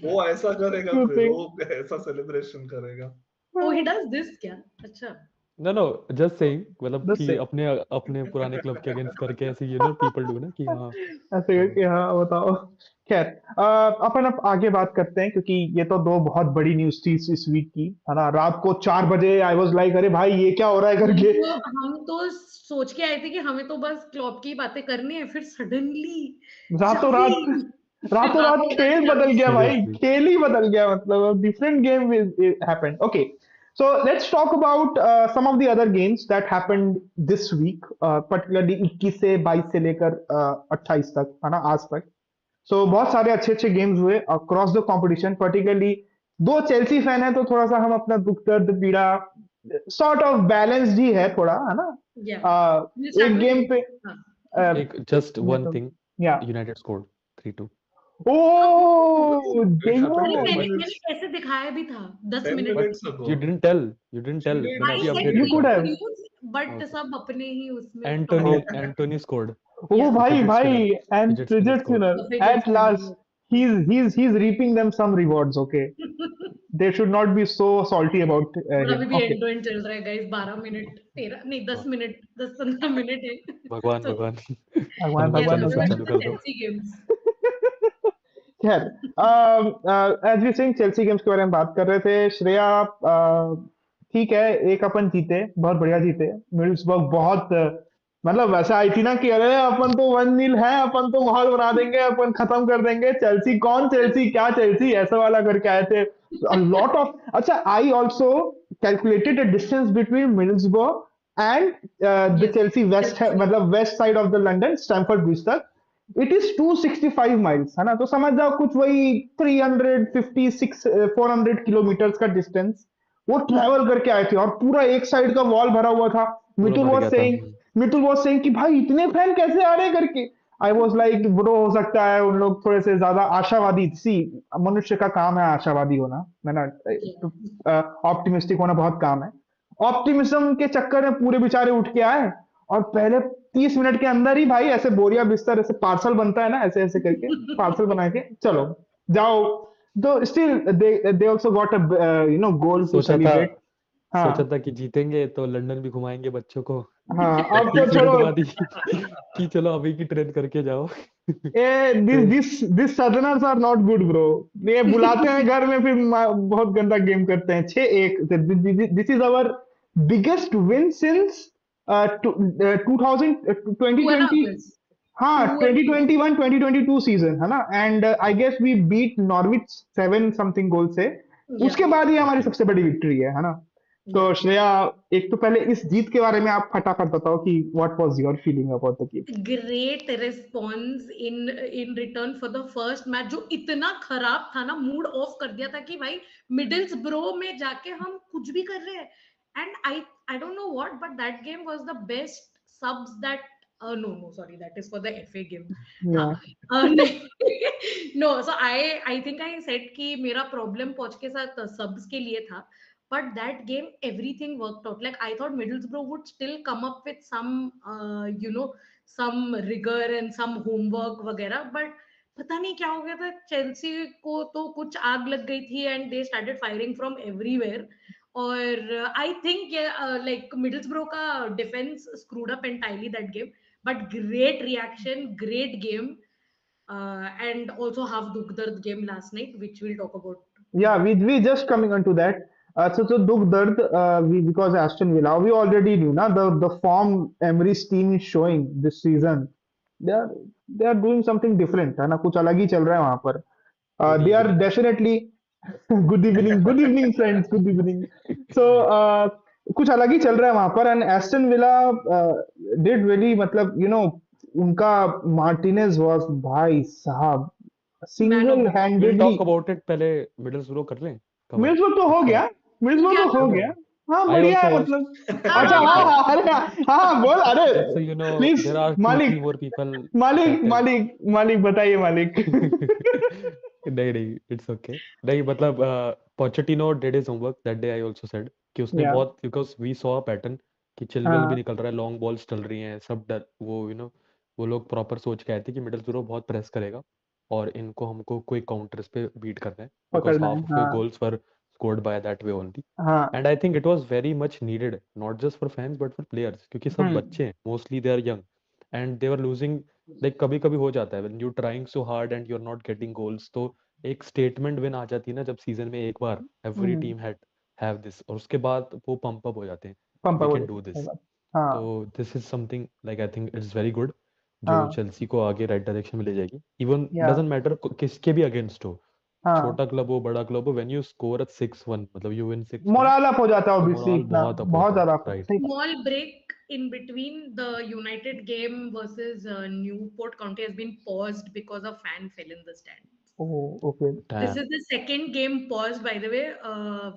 वो ऐसा करेगा, You फिर think? वो ऐसा सेलिब्रेशन करेगा। Oh, he does this क्या? अच्छा. नो नो, जस्ट सेइंग, मतलब Just कि say. अपने अपने पुराने क्लब के अगेंस्ट करके ऐसे पीपल डू ना कि हाँ। ऐसे करके हाँ बताओ। खैर अपन अब आगे बात करते हैं क्योंकि ये तो दो बहुत बड़ी न्यूज थी इस वीक की, है ना। रात को 4 बजे आई वाज लाइक अरे भाई ये क्या हो रहा है करके। हम तो सोच के आए थे कि हमें तो बस क्लॉप की बातें करनी है, फिर सडनली रातों रात रातों रात खेल बदल गया भाई, सीरियसली खेल ही बदल गया, मतलब different game happened. Okay, so let's talk about some of the other games that happened this week, particularly 21 से 22 से लेकर 28 तक, है ना, आज तक। सो बहुत सारे अच्छे अच्छे गेम्स हुए अक्रॉस द कंपटीशन। पर्टिकुलरली दो चेल्सी फैन है तो थोड़ा सा हम अपना दुख दर्द पीड़ा सॉर्ट ऑफ बैलेंस्ड ही है थोड़ा, है ना। एक गेम पे एक जस्ट वन मतलब थिंग, या यूनाइटेड स्कोर्ड 3-2। ओ It happened देखो 10 मैंने minutes, ऐसे दिखाया भी था 10 10 minute. But minutes ago. You didn't tell, She मैंने आई अभी did, she update had you did. देखा। Could read have. News but okay, सब अपने ही उसमें एंटोनी टॉपिक कर एंटोनी स्कोर्ड, Oh या भाई फिजिट भाई, spinner, and fidget spinner fidget scored. spinner fidget at last spinner. he's reaping them some rewards. Okay, they should not be so salty about और him. अभी भी Okay, एंड टू एंड चल रहा है guys, 12 minute 13 नहीं 10 minute 10-15 minute है। भगवान तो भगवान भगवान हनुमान भगवान कैसे चालीसा भगवान। चालू कर दो। Chelsea games. खैर, as we sing Chelsea games के बारे में बात कर रहे थे। श्रेया, ठीक है, एक अपन जीते, बहुत बढ़िया जीते। मिडलसबर्ग बहुत मतलब वैसा आई थी ना कि अरे अपन तो 1-0 है, अपन तो माहौल बना देंगे, अपन खत्म कर देंगे। चेल्सी कौन, चेल्सी क्या, चेल्सी ऐसा वाला करके आए थे। लॉट ऑफ अच्छा, I also calculated the distance between Middlesbrough and the yes Chelsea west, Chelsea. मतलब west side of the London Stamford Bridge तक। इट इज 265 माइल्स, है ना। तो समझ जाओ कुछ वही 356 400 किलोमीटर्स का डिस्टेंस वो ट्रैवल करके आए थे, और पूरा एक साइड का वॉल भरा हुआ था। पूरा मितुल भर वाज गया था। सेइंग मितुल वाज सेइंग कि भाई इतने फैन कैसे आ रहे हैं करके। आई वाज लाइक ब्रो, हो सकता है उन लोग थोड़े से ज्यादा आशावादी, सी मनुष्य का काम है आशावादी होना, है ना। ऑप्टिमिस्टिक होना बहुत काम है। ऑप्टिमिज्म के चक्कर में पूरे बेचारे उठ के आए, और पहले 30 मिनट के अंदर ही भाई ऐसे बोरिया बिस्तर, ऐसे पार्सल बनता है ना, ऐसे ऐसे करके पार्सल बना के चलो जाओ। तो still they also got a goal to सोचा था सेलिब्रेट। हाँ सोचा था कि जीतेंगे तो लंदन भी घुमाएंगे बच्चों को, हाँ, बट अब तो 30 मिनट चलो। बाद ही कि चलो अभी की ट्रेन करके जाओ। ए तो this southerners are not good bro. ये बुलाते हैं घर में, फिर बहुत गंदा गेम करते हैं। 6-1, this is our biggest win since 2020। 2.5 years हाँ, 2.5 years 2021 2022 सीजन, है ना। And I guess we beat Norwich 7 something goal से। या उसके बाद ही हमारी सबसे बड़ी विक्ट्री है ना। तो या श्रेया, एक तो पहले इस जीत के बारे में आप फटाफट बताओ कि what was your feeling about the game. Great response in return for the first match, जो इतना खराब था ना, मूड ऑफ कर दिया था कि भाई मिडिल्स ब्रो में जाके हम कुछ भी कर रहे हैं। And I don't know what, but that game was the best subs that no sorry, that is for the FA game. या no so I think I said कि मेरा प्रॉब्लम पहुंच के साथ subs के लिए था, but that game everything worked out. Like I thought Middlesbrough would still come up with some some rigor and some homework वगैरह, but पता नहीं क्या हो गया था। चेल्सी को तो कुछ आग लग गई थी and they started firing from everywhere. और आई थिंक लाइक मिडलसब्रो का defence screwed up entirely that game, but great reaction, great game, and also half दुख दर्द game last night which we'll talk about Yeah, tomorrow. we just coming onto that. So Dukh Dard, we because Aston Villa, we already knew na the form Emery's team is showing this season. They are they are doing something different, है ना, कुछ अलग ही चल रहा है वहां पर। Good They are evening. definitely good evening friends, good evening. So कुछ अलग ही चल रहा है वहां पर, and Aston Villa did really, मतलब उनका मार्टिनेज was भाई साहब man of single the match will handedly. Talk about it, पहले मिडलसब्रो कर लें कवर। मिर्च तो हो अच्छा गया, मिर्च हो गया तो ना। हो हो गया। गया। हाँ आई बढ़िया ऑल्सो है वॉच, मतलब। अच्छा, मतलब हाँ हाँ, अरे हाँ हाँ, बोल, अरे just so you know please there are 2-3 मालिक, more people मालिक that मालिक मालिक बताइए मालिक। नहीं नहीं, इट्स ओके। नहीं मतलब Pochettino did his homework that day, I also said कि उसने या बहुत, because we saw a pattern कि चिलवेल भी हाँ निकल रहा है, लॉन्ग बॉल्स चल रही हैं, सब डर वो वो लोग प्रॉपर सोच के आए थे कि मिडलसब्रो बहुत प्रेस करेगा और इनको हमको कोई काउंटर्स पे बीट करना है बिकॉज पकड़ना है, हाफ ऑफ योर हाँ goals were scored by that way only. हाँ. And I think it was very much needed not just for fans but for players क्योंकि सब हम्म. बच्चे हैं mostly they are young and they are losing. Like कभी कभी हो जाता है when you trying so hard and you are not getting goals. तो एक स्टेटमेंट विन आ जाती है ना जब सीजन में एक बार every hmm. Team had have this और उसके बाद वो पंप अप हो जाते हैं. पंप वी हो कैन जाता डू है, सही दिस. बात. हाँ तो this is something like I think it's very good जो हाँ. चेल्सी को आगे राइट डायरेक्शन में ले जाएगी. इवन या डजंट मैटर किसके भी अगेंस्ट हो हाँ. छोटा क्लब हो बड़ा क्लब हो व्हेन यू स्कोर एट 6-1 मतलब यू विन 6-1 मोराल अप हो जाता है तो ऑब्वियसली, मोरल इतना बहुत अप बहुत होता है. ज्यादा up, राइट. सही बात. Small break in between the United game versus Newport County has been paused because a fan fell in the stands. Oh okay. This dam. is the second game paused, by the way.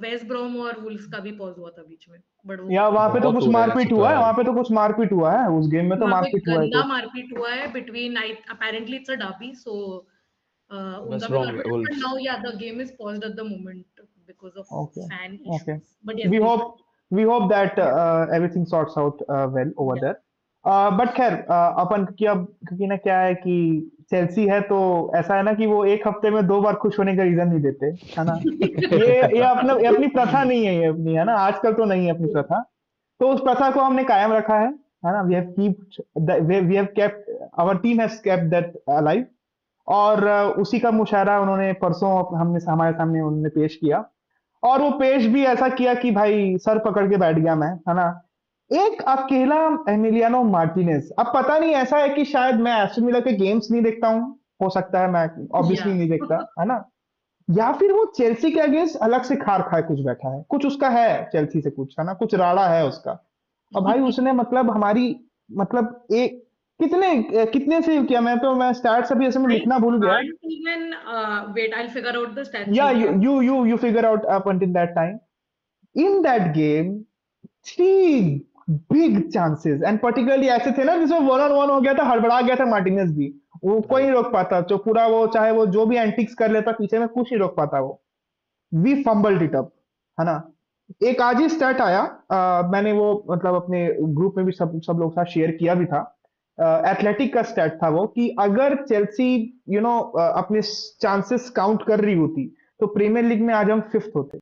West Brom और Wolves का भी pause हुआ था बीच में, but वो या वहां पे तो बहुत कुछ हो रहा है ऐसे मारपीट तो हुआ है, यार. वहां पे तो कुछ मारपीट हुआ है, उस गेम में तो वहां पे मारपीट हुआ है गंदा कुछ. मारपीट हुआ है between I apparently it's a derby, so उनका वेस्ट भी ब्रॉम मारपीट है, but Wolves. now yeah the game is paused at the moment because of Okay, fan okay. issues. But yes, We please hope continue. we hope that everything sorts out well over Yeah. there. But खैर अपन की अब क्योंकि ना क्या है कि Chelsea है तो ऐसा है ना कि वो एक हफ्ते में 2 बार खुश होने का रीजन नहीं देते, है ना. ये अपनी प्रथा नहीं है, ये अपनी है ना, आजकल तो नहीं है अपनी प्रथा. तो उस प्रथा को हमने कायम रखा है ना. We have kept, our team has kept that alive. और उसी का मुशायरा उन्होंने परसों हमने हमारे सामने उन्होंने पेश किया. और वो पेश भी ऐसा किया कि भाई सर पकड़ के बैठ गया मैं, है ना. एक अकेला एमिलियानो मार्टिनेज. अब पता नहीं, ऐसा है कि शायद मैं एस्टन विला के गेम्स नहीं देखता हूँ, हो सकता है, मैं ऑब्वियसली Yeah. नहीं देखता, है ना. या फिर वो चेल्सी के अगेंस्ट अलग से खार खाए कुछ बैठा है, कुछ उसका है चेल्सी से, कुछ है ना, कुछ राड़ा है उसका. और भाई उसने मतलब हमारी, मतलब एक कितने कितने सेव किया, मैं स्टैट्स अभी ऐसे में I लिखना भूल गया. can't even wait. I'll figure out the stats या you you gave. You you you figure out up until that time. In that game, 3 big chances, and particularly ऐसे थे ना जिसमें 1-on-1 हो गया था, हड़बड़ा गया था मार्टिनेज भी. वो कोई नहीं राइट. रोक पाता, जो पूरा वो चाहे वो जो भी एंटिक्स कर लेता पीछे में, कुछ नहीं रोक पाता वो. वी फंबल्ड इट अप, है ना. एक आज ही स्टैट आया, मैंने वो मतलब अपने ग्रुप में भी सब सब लोग साथ शेयर किया भी था. एथलेटिक का स्टैट था वो कि अगर चेल्सी अपने चांसेस काउंट कर रही होती तो प्रीमियर लीग में आज हम 5th होते.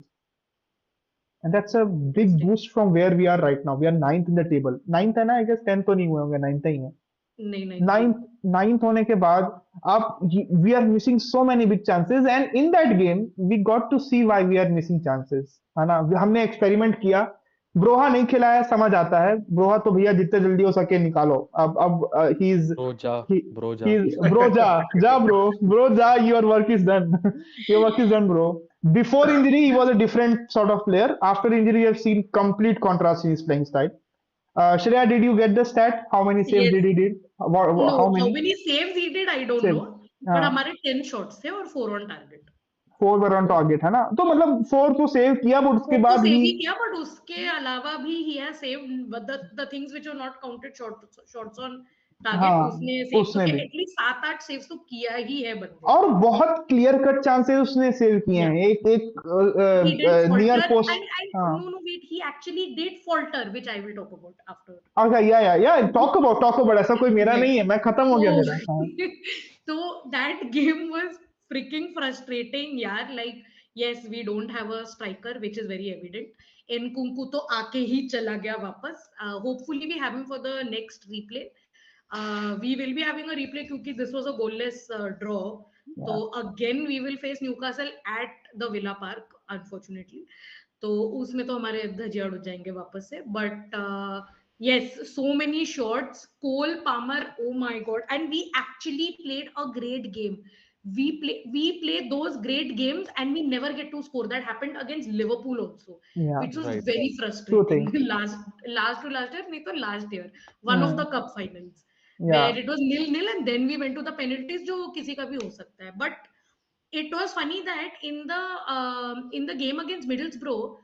And that's a big Interesting. boost from where we are right now. We are 9th in the table. 9th है ना, I guess 10th तो नहीं हुए होंगे, 9th ही है. नहीं नहीं 9th 9th होने के बाद आप, we are missing so many big chances, and in that game we got to see why we are missing chances, है ना. हमने एक्सपेरिमेंट किया. ब्रोहा नहीं खिलाया, समझ आता है. ब्रोहा तो भैया जितने जल्दी हो सके निकालो. अब ही इज ब्रो जा. he ब्रो जा. he's bro, ja bro ja, your work is done. Your work is done, bro. Before injury he was a different sort of player. After injury we have seen complete contrast in his playing style. Shreya, did you get the stat, how many saves Yes. did he did? No, How how many many saves he did, I don't saves? know. But हमारे 10 shots थे और 4 on target. 4 were on target, है ना. तो मतलब 4 तो save किया, but उसके 4 तो बाद सेव ही, ही किया, but उसके अलावा भी he has saved the things which are not counted shots on target. हाँ उसने सेव तो उसने किया, भी, एटलीस्ट 7-8 सेव्स तो किया ही है बंदे ने. और बहुत क्लियर कट चांसेस उसने सेव किए Yeah. हैं. एक He didn't एक नियर falter, पोस्ट. and हाँ. no, wait, he actually did falter, which I will talk about after. अच्छा, या टॉक अबाउट, ऐसा कोई मेरा Right. नहीं है, मैं खत्म हो गया So, मेरा. हाँ. so that game was freaking frustrating, यार. Like, yes, we don't have a striker, which is very evident. Nkunku तो आके ही चला गया वापस. Hopefully we have him for the next replay. We will be having a replay क्योंकि this was a goalless draw. So again we will face Newcastle at the Villa Park, unfortunately. तो उसमें तो हमारे धजिया उड़ जाएंगे वापस से. But yes, so many shots. Cole Palmer, oh my god! And we actually played a great game. We play those great games and we never get to score. That happened against Liverpool also, Yeah, which was right. very true frustrating. thing. last year, नहीं तो last year, one of the cup finals Yeah, where it was 0-0 and then we went to the penalties, जो किसी का भी हो सकता है. But it was funny that in the game against Middlesbrough,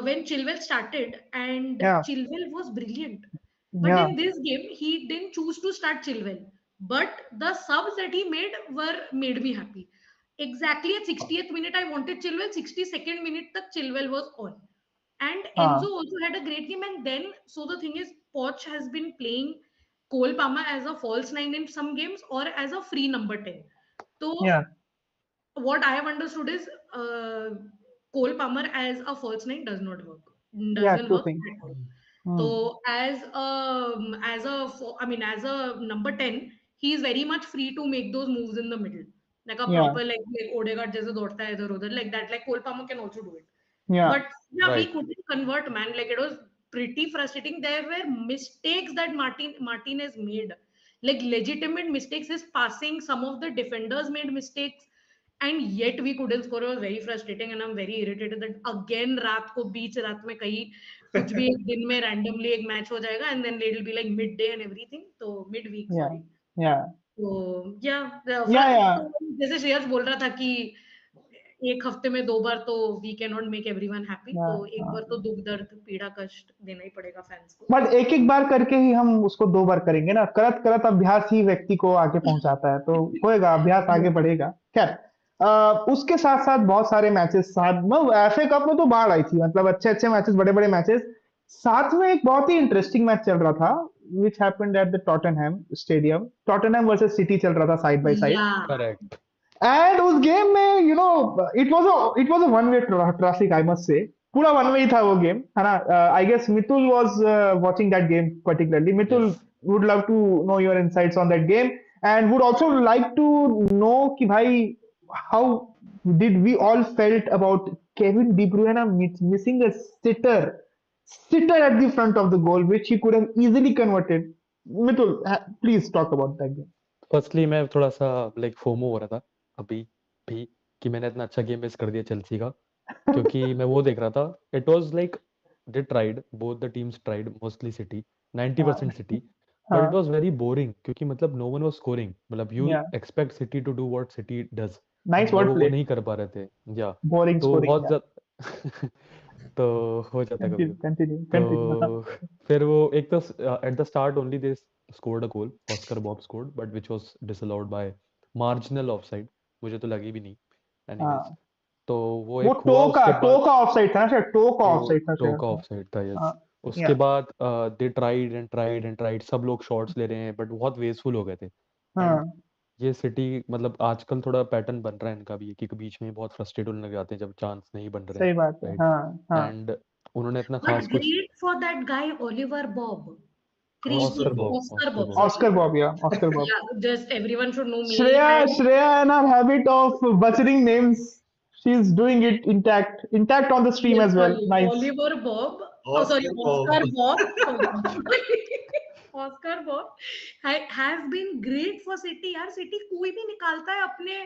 when Chilwell started, and yeah, Chilwell was brilliant. But yeah. in this game, he didn't choose to start Chilwell. But the subs that he made me happy. Exactly at 60th minute, I wanted Chilwell. 62nd minute, tak Chilwell was on. And Enzo हाँ. also had a great game. And then, so the thing is, Poch has been playing Cole Palmer as a false nine in some games or as a free number 10. तो Yeah, what I have understood is Cole Palmer as a false nine does not work. yeah, Doesn't true work thing. at all. Hmm. So as a number 10, he is very much free to make those moves in the middle. Like a Yeah, proper like Odegaard जैसे दौड़ता है इधर उधर like that. Like Cole Palmer can also do it. yeah, But yeah, we Right. couldn't convert, man. Like it was pretty frustrating. There were mistakes that Martinez made, like legitimate mistakes. His passing, some of the defenders made mistakes, and yet we couldn't score. It was very frustrating, and I'm very irritated that again रात को बीच रात में कहीं कुछ भी एक दिन में randomly एक match हो जाएगा, and then it'll be like midday and everything. So midweek, yeah, sorry. yeah, तो yeah, yeah, yeah, तो जैसे श्रेयस बोल रहा था कि एक हफ्ते में 2 बार तो we can not make everyone happy, yeah. तो एक बार तो दुख दर्द पीड़ा कष्ट देना ही पड़ेगा फैंस को। बट एक एक बार करके ही हम उसको 2 बार करेंगे ना, करत करत अभ्यास ही व्यक्ति को आगे पहुंचाता है, तो होएगा, अभ्यास आगे बढ़ेगा। खैर, उसके साथ साथ बहुत सारे मैचेस साथ में एफए कप में तो बाढ़ आई थी, मतलब अच्छे अच्छे मैचेस, बड़े बड़े मैचेस। साथ में एक बहुत ही इंटरेस्टिंग मैच चल रहा था which happened at the Tottenham stadium, Tottenham versus city चल रहा था साइड बाय साइड। या Correct. एंड उस गेम में it was a one way traffic, I must say. पूरा वन वे ही था वो गेम, है ना। I guess Mitul was watching that game particularly. Mitul Yes. Would love to know your insights on that game and would also like to know कि भाई how did we all felt about Kevin De Bruyne missing a sitter at the front of the goal which he could have easily converted. Mitul, please talk about that game. Firstly मैं थोड़ा सा like FOMO हो रहा था अभी भी कि मैंने इतना अच्छा गेम मिस कर दिया चेल्सी का, क्योंकि मैं वो देख रहा था। It was like they tried, both the teams tried, mostly City, 90% City, but it हाँ, वाज वेरी बोरिंग क्योंकि मतलब नो वन वाज स्कोरिंग। मतलब you yeah, expect City to do what City does, nice पर वो wordplay. नहीं कर पा रहे थे। या Boring तो scoring. बहुत Yeah. ज्यादा तो हो जाता है कभी Continue, कभी। continue, continue. तो फिर वो एक तो at the start only they scored a goal, Oscar Bobb scored, but which was disallowed by marginal offside, मुझे तो लगी भी नहीं। एनीवेज, हाँ, तो वो वो एक हुआ, उसके टो बाद का ऑफसाइड था ना शायद, टो का तो ऑफसाइड था टो शायद। का ऑफसाइड था, यस। हाँ, उसके या, बाद they tried and tried and tried, सब लोग शॉट्स ले रहे हैं बट बहुत वेस्टफुल हो गए थे। एंड हाँ, ये सिटी मतलब आजकल थोड़ा पैटर्न बन रहा है इनका भी कि बीच में बहुत फ्रस्ट्रेट होने लग जाते हैं जब चांस नहीं बन रहे, सही बात है। राइट। हाँ, हाँ, एंड उन्होंने इतना बट खास कुछ great for that guy Oliver Bob, Oscar crazy, Bob. Oscar Bob, Bob. Oscar sorry. Bob, या Oscar Bob. Yeah, just everyone should know me and Shreya and her habit of butchering names, she's doing it intact on the stream yes, as well. sorry, Nice. Oliver Bob. Oh, sorry, Oscar Oscar Bob. Bob. Sorry. Oscar Bob has been great for City. यार City कोई भी निकालता है अपने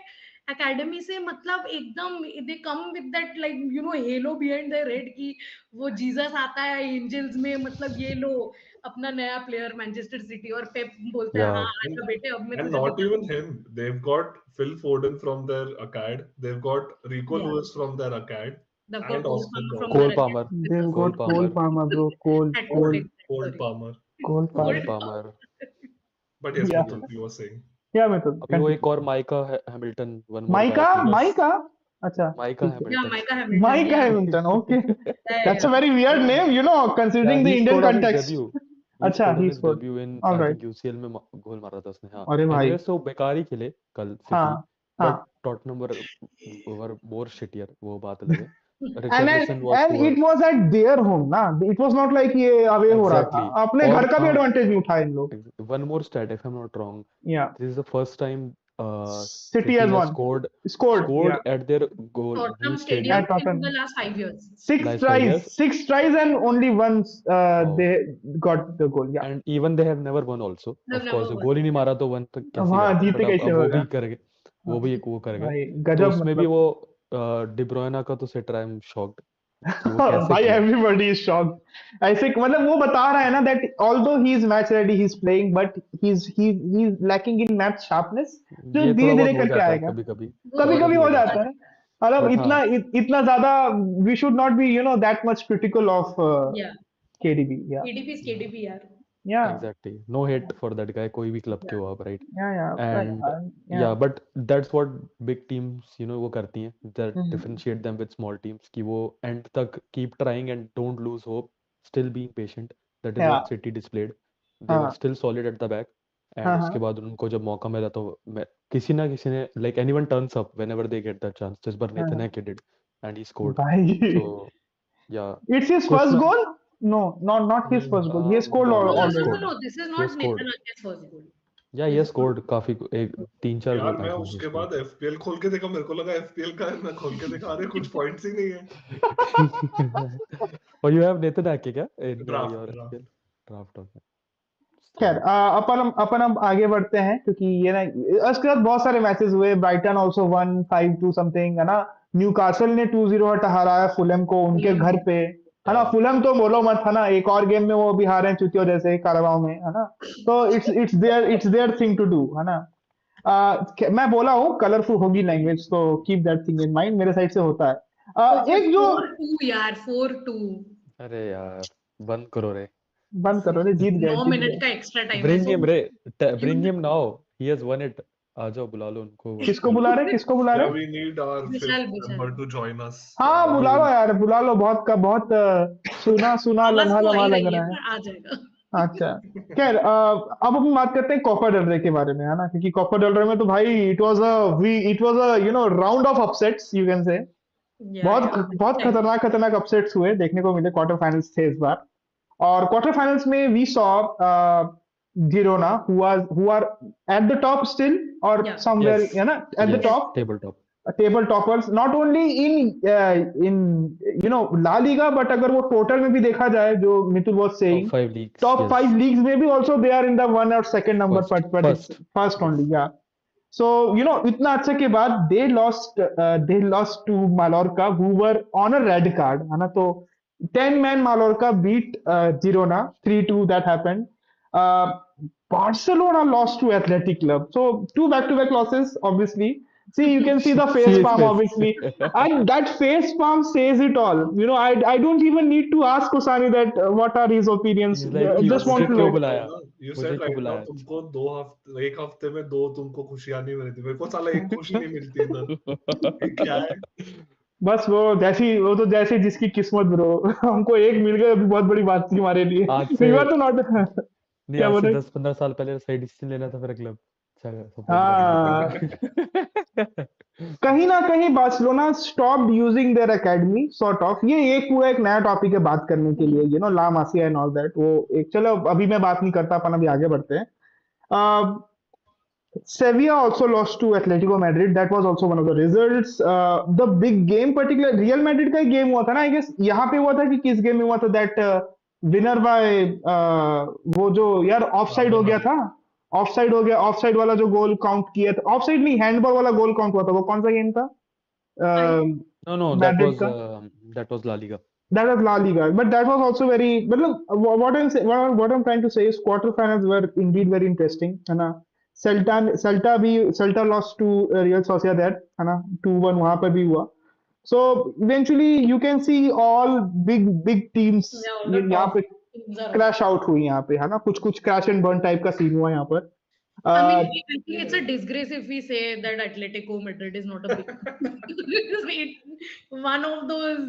academy से, मतलब एकदम they come with that like you know halo behind their head कि वो जीसस आता है एंजल्स में, मतलब ये लो अपना नया प्लेयर मैनचेस्टर सिटी, और पेप बोलता है या हाँ And, आजा बेटे अब मैं and तुझे not दिखा even दूंगा। him. They've got Phil Foden from their acad. They've got Rico Yeah, Lewis from their acad. they've got And Cole Oscar Palmer Bob. from their coal academy Palmer, with They've us. Coal got Cole Palmer, Palmer, bro. Had to Cole, Cold, fix that, cold sorry. Palmer. Cole Cole Palmer. Cold Palmer. But yes, Yeah, Mitul, you were saying. yeah, Mitul, अभी वो एक continue. और mica Hamilton, one more guy mica, please. Mica, अच्छा, mica ठीक है। Yeah, Hamilton. Micah Hamilton. Mike Yeah, Hamilton, okay. yeah, That's yeah. a very weird Yeah. name, या considering the he Indian scored on his context. Debut, he अच्छा, scored on he his scored. Debut in All I right. Think UCL में goal मारा था उसने। हाँ, अरे भाई, anyways तो बेकार ही खेले कल सिटी, हाँ, हाँ. बट टॉटनहम वर मोर शिटियर, वो बात अलग है। And Richarlison was and poor. it was at their home ना, it was not like ये अवे हो रहा था, एग्जैक्टली। अपने घर और का भी हाँ, एडवांटेज नहीं उठाए इन लोग। One more stat if I am not wrong, Yeah, this is the first time City City has has won, scored scored. scored Yeah, at their goal Tottenham new Stadium stadium at in Tottenham. the last 5 years. Six last 5 tries, years. six tries, and only once Wow. they got the goal. Yeah, And even they have never won also. They've Of never course, won. गोल ही नहीं मारा तो one तक कैसे वहाँ गए, जीते but कैसे अब वो होगा। भी कर गए, वो भी एक वो कर गए। भाई तो गजब, उसमें भी मतलब वो डिब्रोयना का तो सेट आई एम शॉक्ड कि वो कैसे भाई किया। Everybody is shocked. ऐसे मतलब वो बता रहा है ना that although he is match ready, he is playing, but he is lacking in match sharpness, जो ये धीरे थोड़ा धीरे बहुत हो करके जाता है आएगा। कभी कभी, वो कभी कभी कभी कभी हो हो जाता जाता है, है, मतलब बट हाँ इतना ज्यादा we should not be that much critical of Yeah. KDB. या KDP is KDP, यार. या exactly, no hate for that guy, कोई भी क्लब के Yeah. हो आप, राइट। या And या yeah, but that's what big teams वो करती हैं, that differentiate them with small teams, कि वो end तक keep trying and don't lose hope, still being patient. That is या what City displayed. They were हाँ still solid at the back and हाँ उसके हाँ बाद उनको जब मौका मिला तो किसी ना किसी ने like anyone turns up whenever they get that chance, जिस बार हाँ नेथन हाँ। हैके डिड एंड ही स्कोर्ड. भाई सो या it's his कुछ first ना goal. No, not his first goal. He has scored no No, he no, already. no, scored, no. This is he not scored. Nathan Ake's first goal. या This ये is not. Scored काफी एक 3-4 यार गोल आई मैं think उसके scored. बाद FPL खोल के देखा, मेरे को लगा एफपीएल का है, मैं खोल के देखा अरे कुछ पॉइंट्स ही नहीं है। और यू हैव नेथन हैके क्या in draft your draft FPL draft? Okay. खैर अपन अब आगे बढ़ते हैं क्योंकि ये ना उसके बाद बहुत सारे मैचेस हुए. ब्राइटन आल्सो वन 5-2 समथिंग है ना. न्यूकासल ने 2-0 हराया फुलहम को उनके घर पे है ना. फुलहम तो बोलो मत है ना, एक और गेम में वो भी हारे हैं चुतियों जैसे काराबाओ में है ना. तो it's their thing to do है ना. मैं बोला हूँ कलरफुल होगी लैंग्वेज, तो keep that thing in mind, मेरे साइड से होता है. Okay, एक जो 4-2 यार, 4-2. अरे यार बंद करो रे. बंद करो रे, जीत गए 9 जीत मिनट गए. का एक्स्ट्रा टाइम है, ब्रिंग so हिम रे, you bring him now, he has won it. आ जाओ बुला लो उनको वर्ल्ड किसको कप. बुला रहे किसको बुला या रहे? We need our Vishal fifth Vishal member to join us. हाँ बुला लो यार, बुला लो. बहुत सुना सुना आवाज लम्हा तो आ लम्हा ही लग रही है, रहा है. पर आ जाएगा. अच्छा. खैर अब हम बात करते हैं कोपा डेल रे के बारे में है ना, क्योंकि कोपा डेल रे में तो भाई it was a round of upsets you can say. बहुत Yeah, big बहुत time. खतरनाक खतरनाक अपसेट्स हुए देखने को मिले. क्वार्टर फाइनल्स थे इस बार. और क्वार्टर फाइनल्स में we saw Girona who are at the top still, और Yeah. समवेयर यस है ना at the yes Yes. Top. Table top. Table toppers not only in La Liga, but अगर वो टोटल में भी देखा जाए जो Mitul was top saying, 5 leagues. Top yes 5 leagues में भी also they are in the one और second number, first but it's first. First yes. Only. या सो इतना अच्छा के बाद they lost to Mallorca who were on a red card है ना. तो 10 man Mallorca beat Girona 3-2. That happened. Barcelona lost to Athletic Club. So two back-to-back losses, obviously. See, you can see the See face his palm, face. obviously, and that face palm says it all. I don't even need to ask Kosani that what are his opinions. He's like कि Just You want मुझे to said क्यों know. right now बुलाया, ना, you मुझे said क्यों right now बुलाया. तुमको 2 हफ्ते, एक हफ्ते में 2 तुमको खुशियां नहीं मिलती, मेरे को साला एक खुशी नहीं मिलती इधर. ये क्या है? बस वो तो जैसे जिसकी किस्मत ब्रो. हमको एक मिल गए अभी, बहुत बड़ी बात थी हमारे लिए. आज से यू आर तो नॉट. नहीं, क्या आज बोल से रहे? 10-15 साल पहले सही डिसीजन लेना था फिर क्लब अच्छा सपोर्ट हाँ, करना. कहीं ना कहीं Barcelona stopped using their academy sort of. ये एक पूरा एक नया टॉपिक है बात करने के लिए, ला मासिया एंड ऑल दैट. वो एक, चलो अभी मैं बात नहीं करता, अपन अभी आगे बढ़ते हैं. Sevilla also lost to Atletico Madrid. That was also one of the results. The big game, particular Real Madrid का गेम हुआ था ना, आई गेस. यहाँ पे हुआ था कि किस गेम में हुआ था? दैट विनर बाय वो जो यार ऑफसाइड हो गया था. ऑफसाइड हो गया, ऑफसाइड वाला जो गोल काउंट किया था. ऑफसाइड नहीं, हैंडबॉल वाला गोल काउंट हुआ था. वो कौन सा गेम था I No, मैड्रिड का? that was La Liga. That was La Liga, but that was also very. मतलब what I'm trying to say is quarterfinals were indeed very interesting, है ना. Celta lost to Real Sociedad, है ना. 2-1 वहां पर भी हुआ. So eventually you can see all big teams yeah, all the यहाँ top पे teams are out. Crash out हुई यहाँ पे, है ना. कुछ कुछ क्रैश एंड बर्न टाइप का सीन हुआ यहाँ पर. I mean, Uh, I think it's a disgrace if we say that Atletico Madrid is not a big. One of those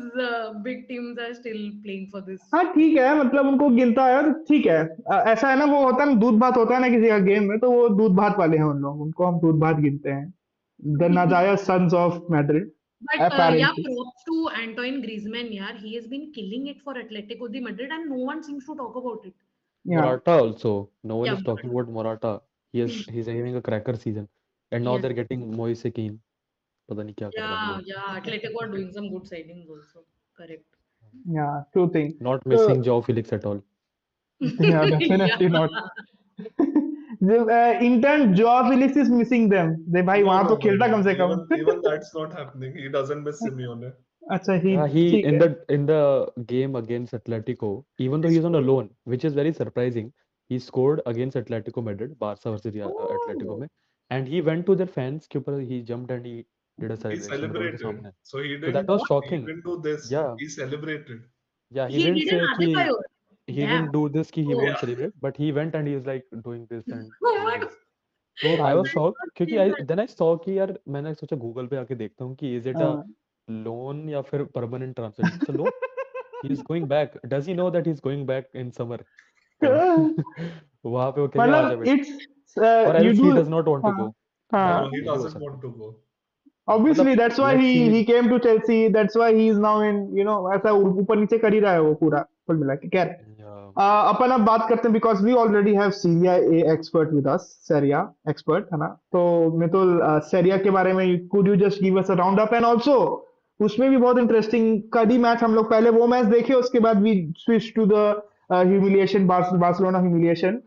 big teams are still playing for this. हाँ ठीक है, मतलब उनको गिनता है, तो ठीक है. ऐसा है ना, वो होता है ना, दूध भात होता है ना किसी का गेम में, तो वो दूध भात वाले हैं उन लोग, उनको हम दूध भात गिनते हैं. द नाजायज sons of Madrid But yeah, apparently. props to Antoine Griezmann. Yeah, he has been killing it for Atletico de Madrid, and no one seems to talk about it. Yeah. Morata also. No one Yeah, is talking about Morata. He's having a cracker season. And now yes, they're getting Moise Kean. पता नहीं क्या कर रहा है वो yeah, लोग. yeah. Atletico are doing some good signings also. Correct. Yeah, true thing. Not So missing Joao Felix at all. yeah, definitely not. इंटर्न Joao Felix is missing them. They भाई No, वहां no, तो no, खेलता no. कम से कम. Even that's not happening. He doesn't miss Simeone. अच्छा ही Yeah, he ठीक in है. the game against Atletico, even though He he's on a scored. loan, which is very surprising, he scored against Atletico Madrid, Barca versus Atletico में, and he went to their fans के ऊपर, he jumped and he did a He celebration मतलब उनके celebrated. सामने. So So that was he shocking. didn't do this. Yeah, He celebrated. yeah, he He didn't did say an कि Adebayor. he Damn. didn't do this कि he Oh, won't Yeah. celebrate, but he went and he was like doing this and oh my doing this. God. So I भाई was shocked Not क्योंकि seen that. then I saw कि यार मैंने सोचा Google पे आके देखता हूँ कि is it a हाँ. loan या फिर permanent transfer. It's a loan. He's going back. Does he know that he's going back in summer? वहां पे वो कहेंगे आ जा मतलब बेटा. or you else he do. does not want to हाँ go. हाँ. No, Like he ये भी हो doesn't सकता want to go. है. Obviously, मतलब that's why let's see. he came to Chelsea. That's why he is now in, ऐसा ऊपर नीचे कर ही रहा है वो पूरा कुल मिला के. खैर, Yeah. अपन अब बात करते हैं because we already have Serie A expert with us, Serie expert है ना. तो मैं तो सेरिया के बारे में, could you just give us a round up, and also उसमें भी बहुत इंटरेस्टिंग कड़ी मैच हम लोग पहले वो मैच देखे, उसके बाद we switch to the humiliation, Barcelona humiliation.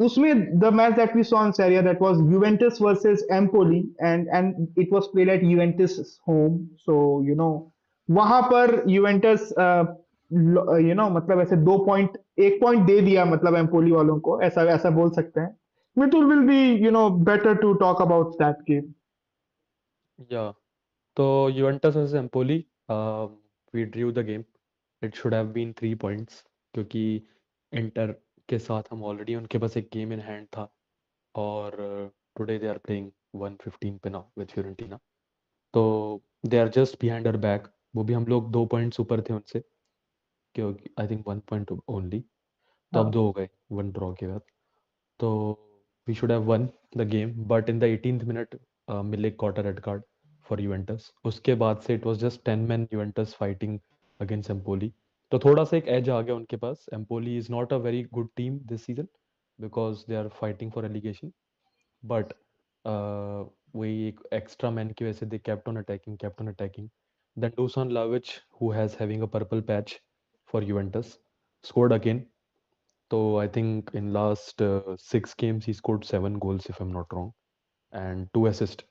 उसमें the match that we saw in Serie, that was Juventus versus Empoli, and it was played at Juventus home. So वहां पर यूवेंटस मतलब ऐसे 2 पॉइंट, 1 पॉइंट दे दिया मतलब एम्पोली वालों को, ऐसा ऐसा बोल सकते हैं. Mitul will be better to talk about that game. Yeah. So Juventus versus Empoli, we drew the game. It should have been 3 points क्योंकि इंटर के साथ हम ऑलरेडी उनके पास एक गेम इन हैंड था और टुडे दे आर प्लेइंग 115 पे now with Fiorentina. तो they are just behind our back. वो भी हम लोग 2 पॉइंट्स ऊपर थे उनसे, क्योंकि आई थिंक 1 पॉइंट ओनली. तो अब हाँ. 2 हो गए 1 ड्रॉ के बाद. तो we should have won the game, but in the 18th minute, Milik got a red card for Juventus. उसके बाद से it was just 10 men Juventus fighting against Empoli. तो थोड़ा सा एक edge आ गया उनके पास. Empoli is not a very good team this season because they are fighting for relegation. But वही एक extra man की वजह से they kept on attacking. Then Dusan Lavic, who has having a purple patch for Juventus, scored again. So I think in last 6 games he scored 7 goals if I'm not wrong, and 2 assists.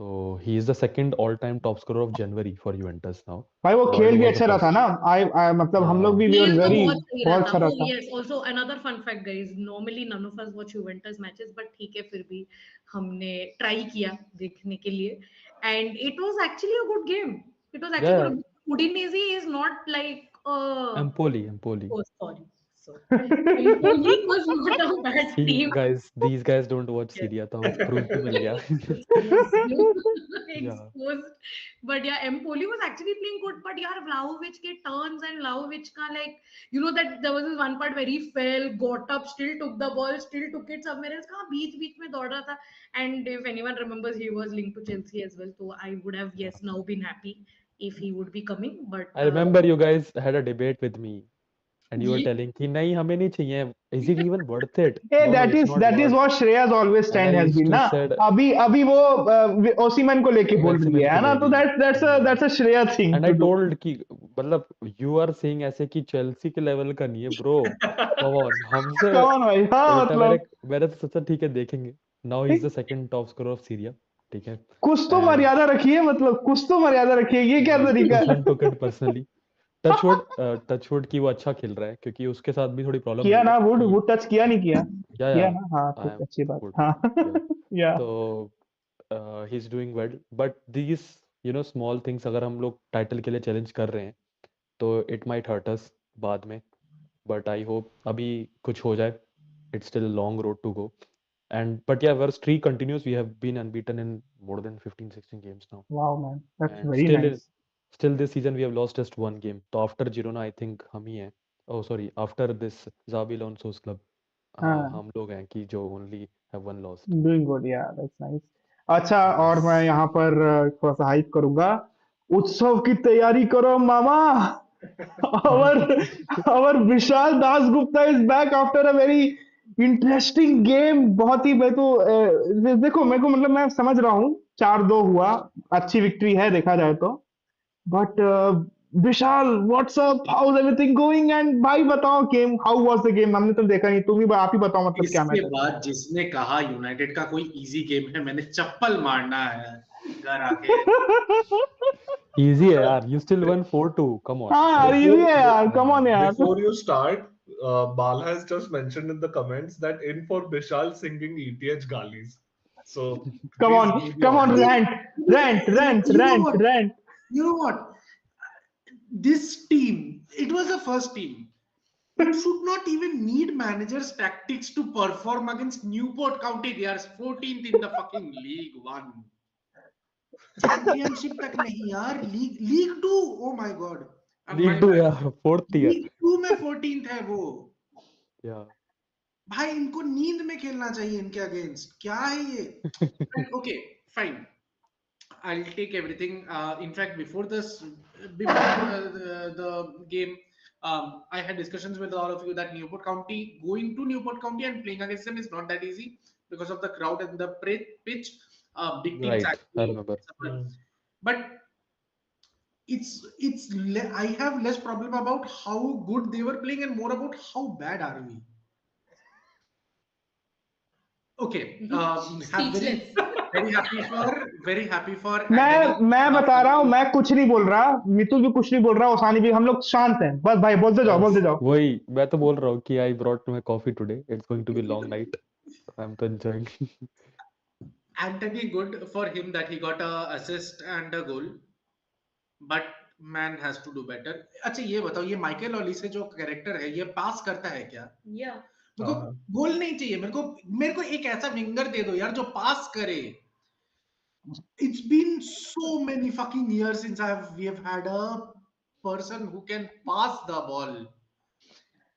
So he is the second all-time top scorer of January for Juventus now. भाई वो खेल Ronaldo भी was the अच्छा रहा था first. ना. आई मतलब हम लोग हाँ. भी वी आर खेल तो वेरी, बहुत सही रहा बहुत था. अच्छा रहा Oh था. yes, also another fun fact guys, normally none of us watch Juventus matches, but ठीक है फिर भी हमने ट्राई किया देखने के लिए, and it was actually a good game. It was actually Yeah, good. Udinese is not like Empoli. oh sorry, Empoli was not a bad See, team. guys, these guys don't watch Yes. Syria, तो हमें proof भी मिल गया. Exposed you. Yeah. Exposed. But yeah, Empoli was actually playing good. But yeah, Vlahovic ke turns and Vlahovic ka like, that there was this one part where he fell, got up, still took the ball, still took it somewhere else. कहाँ बीच में दौड़ रहा था. And if anyone remembers, he was linked to Chelsea as well. So I would have yes now been happy if he would be coming. But I remember you guys had a debate with me, and you were ye- telling कि नहीं हमें नहीं चाहिए. Is it even worth it? Hey, No, that it's is not that is worth. what Shreya's always And I stand has used been to ना. said अभी अभी वो ओसीमैन को लेके बोल रही वैक्सीमैन है को ना. ले तो ली. that's a Shreya thing and to I do. Told कि मतलब यू आर सेइंग ऐसे कि चेल्सी के लेवल का नहीं है ब्रो. कम ऑन हमसे Come on भाई. हाँ उल्टा मेरे मतलब मेरे तो सोचा ठीक है देखेंगे. Now he is the second top scorer of Syria. ठीक है. कुछ तो एंड मर्यादा रखिए, मतलब कुछ तो मर्यादा रखिए. ये क्या तरीका है? दुसान टुक इट पर्सनली. टचवुड की वो अच्छा खेल रहा है क्योंकि उसके साथ भी थोड़ी प्रॉब्लम किया हुई है ना वुड, कि वो टच किया नहीं किया? या किया ना. हाँ आई ठीक, एम अच्छी बात. गुड. हाँ. या या. तो he is doing well, but these small things अगर हम लोग टाइटल के लिए चैलेंज कर रहे हैं तो इट माइट हर्ट अस बाद में. बट आई होप अभी कुछ हो जाए. It's still long road to go. And but yeah, our streak continues. We have been unbeaten in more than 15-16 games now. Wow man, that's And very nice. still this season we have lost just one game. So after Girona, I think हम ही हैं. Oh sorry, after this Xabi Alonso's club, हाँ. हम लोग हैं कि जो only have one lost. Doing good, yeah, that's nice. अच्छा, और मैं Yes. यहाँ पर थोड़ा सा हाइप करूंगा. उत्सव की तैयारी करो मामा. our our Vishal Das Gupta is back after a very interesting game. बहुत ही, मैं तो देखो मेरे को मतलब मैं समझ रहा हूँ 4-2 हुआ, अच्छी विक्ट्री है देखा जाए तो. But Vishal, what's up, how is everything going? And भाई बताओ game, how was the game? हमने तो देखा नहीं, तुम ही आप ही बताओ मतलब क्या इसके मैच है. बाद जिसने कहा यूनाइटेड का कोई इजी गेम है, मैंने चप्पल मारना है घर आके. Easy है यार. You still won 4-2. Come on. हाँ यार, इजी है यार. कम ऑन यार. Before you start, Bala has just mentioned in the comments that in for Bishal singing ETH Galis. So Come please on, do the come on, honor. rant. You know what? This team, it was the first team. It should not even need managers' tactics to perform against Newport County. They are 14th in the fucking League One. Championship तक नहीं यार. League 2. Oh my god. League 2 यार, 4th tier. League 2 में 14th है वो. Yeah. भाई इनको नींद में खेलना चाहिए इनके अगेंस्ट, क्या है ये? Okay, fine. I'll take everything. In fact, before the game, I had discussions with all of you that going to Newport County and playing against them is not that easy because of the crowd and the pitch. Big teams Right, I actually remember. suffer. But I have less problem about how good they were playing and more about how bad are we. Okay, very happy for मैं बता रहा हूँ, मैं कुछ नहीं बोल रहा, मितुल भी कुछ नहीं बोल रहा, ओसानी भी, हम लोग शांत हैं बस भाई, बोलते जाओ बस बोलते जाओ। वही मैं तो बोल रहा हूँ कि I brought my coffee today. It's going to be long night. I'm तो enjoying. Anthony, good for him that he got a assist and a goal, but man has to do better. अच्छा ये बताओ, ये Michael Olise जो character है ये पास करता है क्या? Yeah. मेरे को गोल नहीं चाहिए, मेरे को एक ऐसा विंगर दे दो यार जो पास करे. It's been so many fucking years since we have had a person who can pass the ball.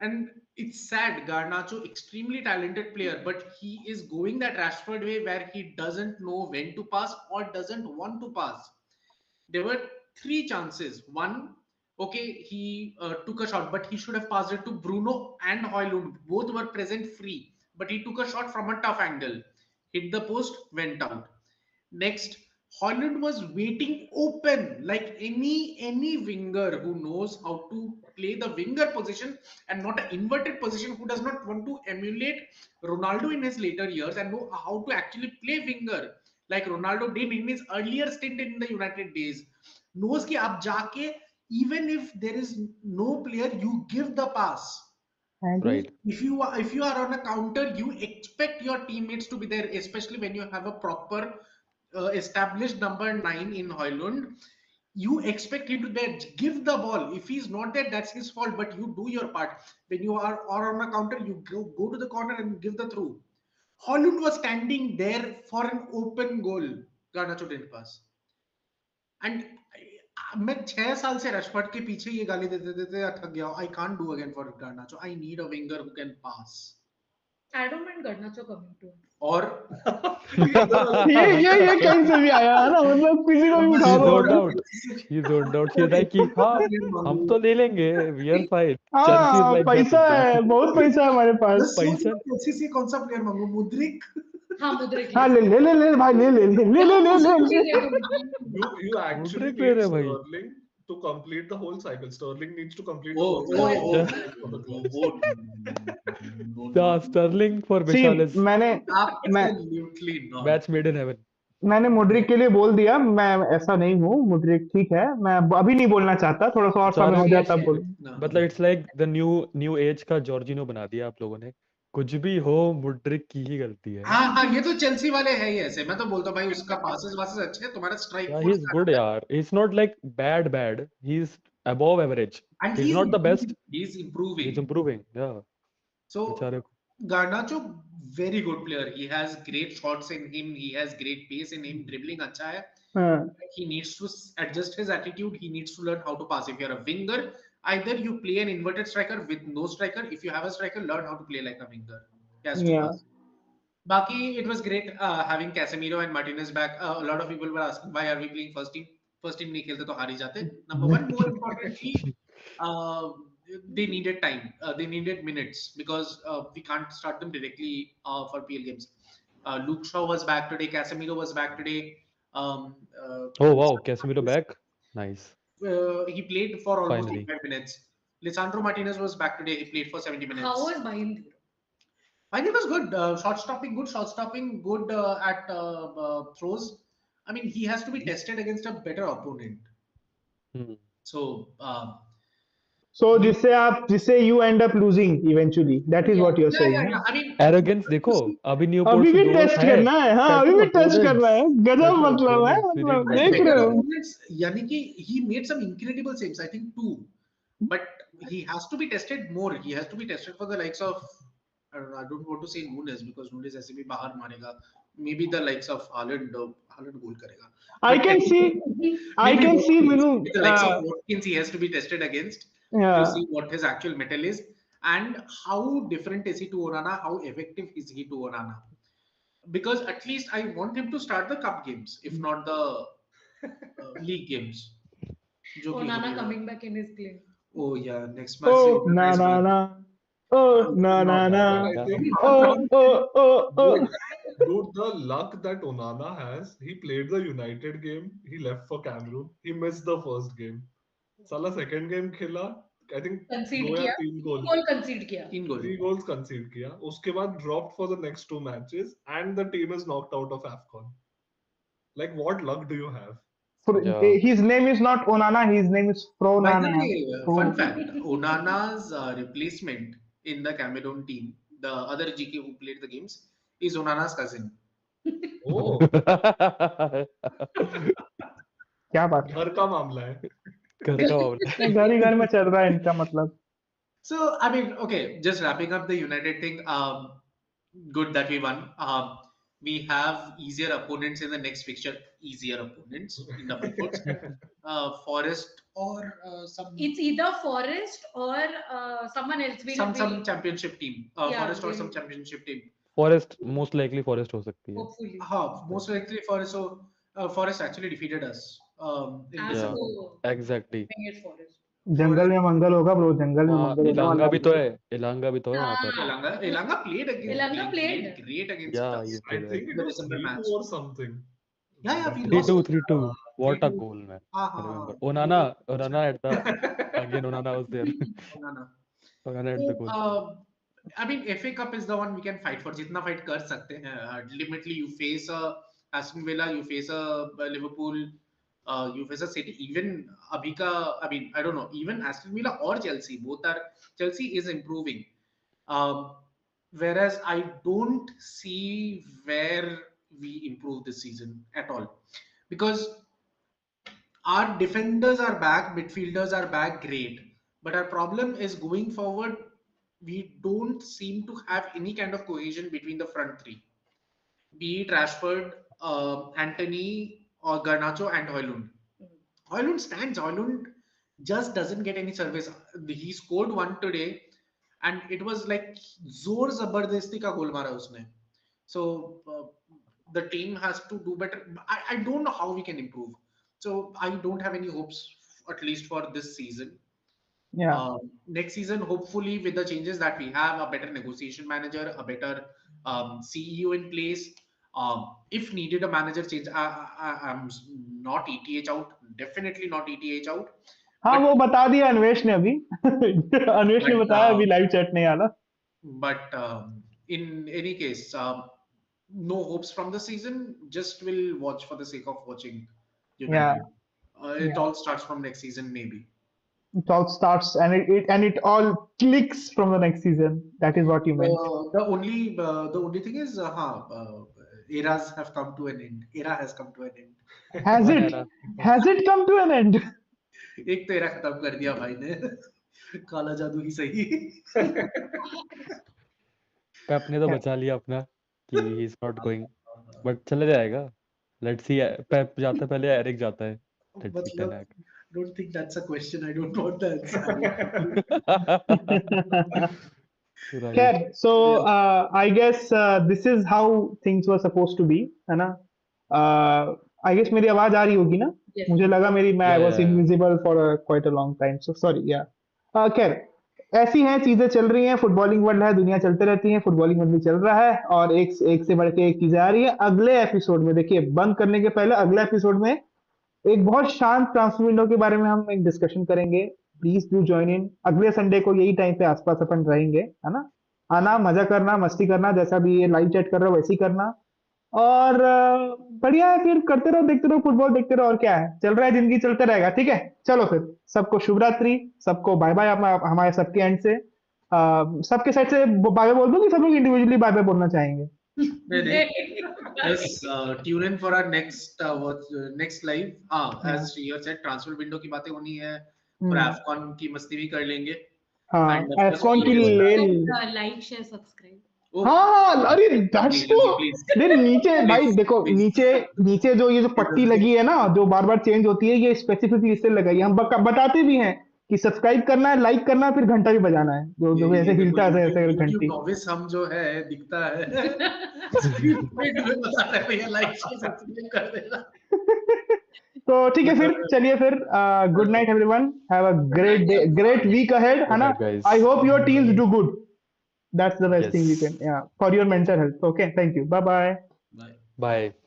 And it's sad, Garnacho, extremely talented player, but he is going that Rashford way where he doesn't know when to pass or doesn't want to pass. There were 3 chances. One, okay, he took a shot, but he should have passed it to Bruno and Højlund. Both were present free, but he took a shot from a tough angle. Hit the post, went out. Next, Holland was waiting open like any winger who knows how to play the winger position and not an inverted position, who does not want to emulate Ronaldo in his later years and know how to actually play winger like Ronaldo did in his earlier stint in the United days. Knows कि आप जाके, even if there is no player, you give the pass. Right. If you are on a counter, you expect your teammates to be there, especially when you have a proper established number 9 in Højlund. You expect him to be there. Give the ball. If he's not there, that's his fault. But you do your part. When you are on a counter, you go to the corner and give the through. Højlund was standing there for an open goal. Garnacho didn't pass. And मैं 6 साल से Rashford के पीछे ये गाली देते देते थक गया हूं. I can't do again for Garnacho. I need a winger who can pass. I don't mind Garnacho coming to him. और ये कहीं से भी आया है ना, मतलब किसी को भी He उठा zoned दो. out. He zoned out. He's like कि हाँ हम तो ले लेंगे. We are fine. Chelsea is हाँ, like पैसा that. है, बहुत पैसा है हमारे पास. पैसा. चेल्सी से कौन सा प्लेयर मांगू? मुद्रिक? हाँ मुद्रिक. हाँ ले भाई, ले. You actually मुद्रिक ले need रहे भाई. Sterling to complete the whole cycle. Sterling needs to complete Oh, the whole oh, cycle for the club. The Sterling for See, Vishal is Absolutely not. match made in heaven. मैंने Mudryk के लिए बोल दिया, मैं ऐसा नहीं हूँ, Mudryk ठीक है, मैं अभी नहीं बोलना चाहता, थोड़ा सा और समय हो जाता बोल. मतलब it's like the new age का जॉर्जिनो बना दिया आप लोगों ने. कुछ भी हो मुद्रिक की ही गलती है. हाँ ये तो चेल्सी वाले है ही ऐसे. मैं तो बोलता हूँ भाई उसका पासेस अच्छे हैं, तुम्हारा स्ट्राइक Yeah, he's good यार. He's not like bad. He's above average. And He's not the best. He's improving. He's improving. Yeah. So बेचारे को. Garnacho, very good player. He has great shots in him. He has great pace in him. Dribbling अच्छा है. हाँ. He needs to adjust his attitude. He needs to learn how to pass. If you're a winger, either you play an inverted striker with no striker. If you have a striker, learn how to play like a winger. He has to Yeah. pass. Baki, it was great having Casemiro and Martinez back. A lot of people were asking why are we playing first team? First team नहीं खेलते तो हार ही जाते. Number one, more importantly, they needed time. They needed minutes because we can't start them directly for PL games. Luke Shaw was back today. Casemiro was back today. Oh wow, Casemiro back. Nice. He played for almost Finally. 85 minutes. Lisandro Martinez was back today. He played for 70 minutes. How was Bayern? I think it was good. Shot stopping, good at throws. I mean, he has to be tested against a better opponent. So जिससे you end up losing eventually. That is what you're saying. Yeah. I mean, Arrogance देखो अभी Newport अभी से भी 2 test है. करना है. हाँ, अभी भी टेस्ट करना है. गजब मतलब है, मतलब देख रहे हो. यानी कि he made some incredible saves. I think 2, but he has to be tested more. He has to be tested for the likes of, I don't want to say Nunes because Nunes ऐसे भी बाहर मारेगा. Maybe the likes of Haaland goal करेगा. I can see Minu. The likes of Watkins he has to be tested against to see what his actual metal is. and how different is he to Onana? How effective is he to Onana? Because at least I want him to start the cup games, if not the league games. जो कि Onana हमें- coming back in his claim. Oh yeah, next match. Oh na na na. Oh na na na. But I think Oh. dude, the luck that Onana has, he played the United game, he left for Cameroon, he missed the first game. Salah second game खेला, I think Concede 2 या किया, 3 गोल, goal concede किया. 3 goal. 3 goals concede किया. उसके बाद dropped for the next 2 matches and the team is knocked out of AFCON. Like what luck do you have? Yeah. His name is not Onana, his name is By the Fronana. way, fun fact: Onana's replacement in the Cameroon team, the other GK who played the games, is Onana's cousin. Oh, क्या बात है? घर का मामला है. घर का मामला. घर ही घर में चल रहा है इनका मतलब. So I mean, okay, just wrapping up the United thing. Good that we won. We have easier opponents in the next fixture. Easier opponents in double quotes. Forest or some It's either Forest or someone else. some championship team. Yeah, Forest or we'll- some championship team. Forest, most likely Forest हो सकती है. Hopefully. Most likely Forest. So Forest actually defeated us. In As December. to Exactly. making it Forest. जंगल में मंगल होगा bro, जंगल में हाँ, मंगल होने इलांगा वाला भी है. तो है. इलांगा भी तो है वहाँ पर. Elanga played against. Elanga played. great against Yeah, us. you I played think right. it The was December 3-2 match. or something. Yeah, we 3-2, lost. 3-2. What a 3-2. goal, man. Ah, I ah, remember. ah. Onana at the again. Onana was there. Onana. Onana at the So, goal. I mean, FA Cup is the one we can fight for. जितना fight कर सकते हैं. Ultimately, you face a Aston Villa, you face a Liverpool, you face a City. Even अभी का, I mean, I don't know. Even Aston Villa or Chelsea, both are. Chelsea is improving. Whereas I don't see where we improve this season at all, because our defenders are back, midfielders are back, great. But our problem is going forward, we don't seem to have any kind of cohesion between the front three. Be it Rashford, Anthony, or Garnacho and Højlund. Højlund stands. Højlund just doesn't get any service. He scored one today, and it was like zor zabardasti ka goal mara usne. So the team has to do better. I don't know how we can improve. So I don't have any hopes, at least for this season. Yeah. Next season, hopefully, with the changes that we have, a better negotiation manager, a better CEO in place. If needed, a manager change. I'm not ETH out. Definitely not ETH out. हाँ, But- वो बता दिया अन्वेष ने अभी. अन्वेष ने But, बताया अभी live chat नहीं आला. But in any case, no hopes from the season. Just will watch for the sake of watching. United. It Yeah. all starts from next season, maybe. It all starts and it all clicks from the next season. That is what you meant. The only thing is, eras have come to an end. Era has come to an end. Has One it? era. Has it come to an end? एक तो era खत्म कर दिया भाई ने. काला जादू ही सही. पेप ने तो बचा लिया अपना कि he is not going, but चला जाएगा. Let's see. पेप जाता है पहले एरिक जाता है. लेट्स सी मतलब, ten. Don't think that's a question. I don't want the answer. Right. Khair, so I guess this is how things were supposed to be, है ना? I guess मेरी आवाज आ रही होगी ना? Yes. मुझे लगा मेरी मैं Yeah, was yeah, yeah. invisible for quite a long time. So sorry, yeah. खैर, ऐसी हैं चीजें चल रही हैं. फुटबॉलिंग वर्ल्ड है, दुनिया चलते रहती है. फुटबॉलिंग वर्ल्ड भी चल रहा है और एक से बढ़ के एक चीजें आ रही है. अगले एपिसोड में देखिए, बंद करने के पहले अगले एपिसोड में एक बहुत शांत ट्रांसफर विंडो के बारे में हम एक डिस्कशन करेंगे. Please do join in. अगले संडे को यही टाइम पे आसपास अपन रहेंगे, है ना? आना, मजा करना, मस्ती करना, जैसा भी ये लाइव चैट कर रहे हो वैसे ही करना. और बढ़िया है, फिर करते रहो, देखते रहो, फुटबॉल देखते रहो. और क्या है, चल रहा है, जिंदगी चलते रहेगा. ठीक है, चलो फिर सबको शुभ रात्रि, सबको बाय बाय. हमारे सबके एंड से सबके साइड से बाय बाय बोल दो कि सब लोग इंडिविजुअली बाय बाय बोलना चाहेंगे. Yes, tune in for our next live. As Shriyar said, transfer window की बातें होनी है. और AFCON की मस्ती भी कर लेंगे. हाँ, And of course, एफकॉन की please, ले. Like, share, subscribe. Oh, हाँ, अरे दैट्स please, तो please. देन नीचे भाई Please, देखो, please. नीचे जो ये जो पट्टी लगी है ना, जो बार बार चेंज होती है, ये स्पेसिफिकली इससे लगाई है. हम बताते भी हैं कि सब्सक्राइब करना है, लाइक करना है, फिर घंटा भी बजाना है, जो ऐसे हिलता है ऐसे ऐसे YouTube घंटी। नॉविस हम जो है दिखता है स्क्रीन पे बता रहे हैं भैया लाइक शेयर सब्सक्राइब कर देना। तो ठीक है, फिर चलिए, फिर good night everyone, have a great day, great week ahead, है Good ना? night, guys. I hope your teams do good, that's the best thing we Yes. Can, या, for your mental health. Okay, thank you, bye bye. Bye. Bye.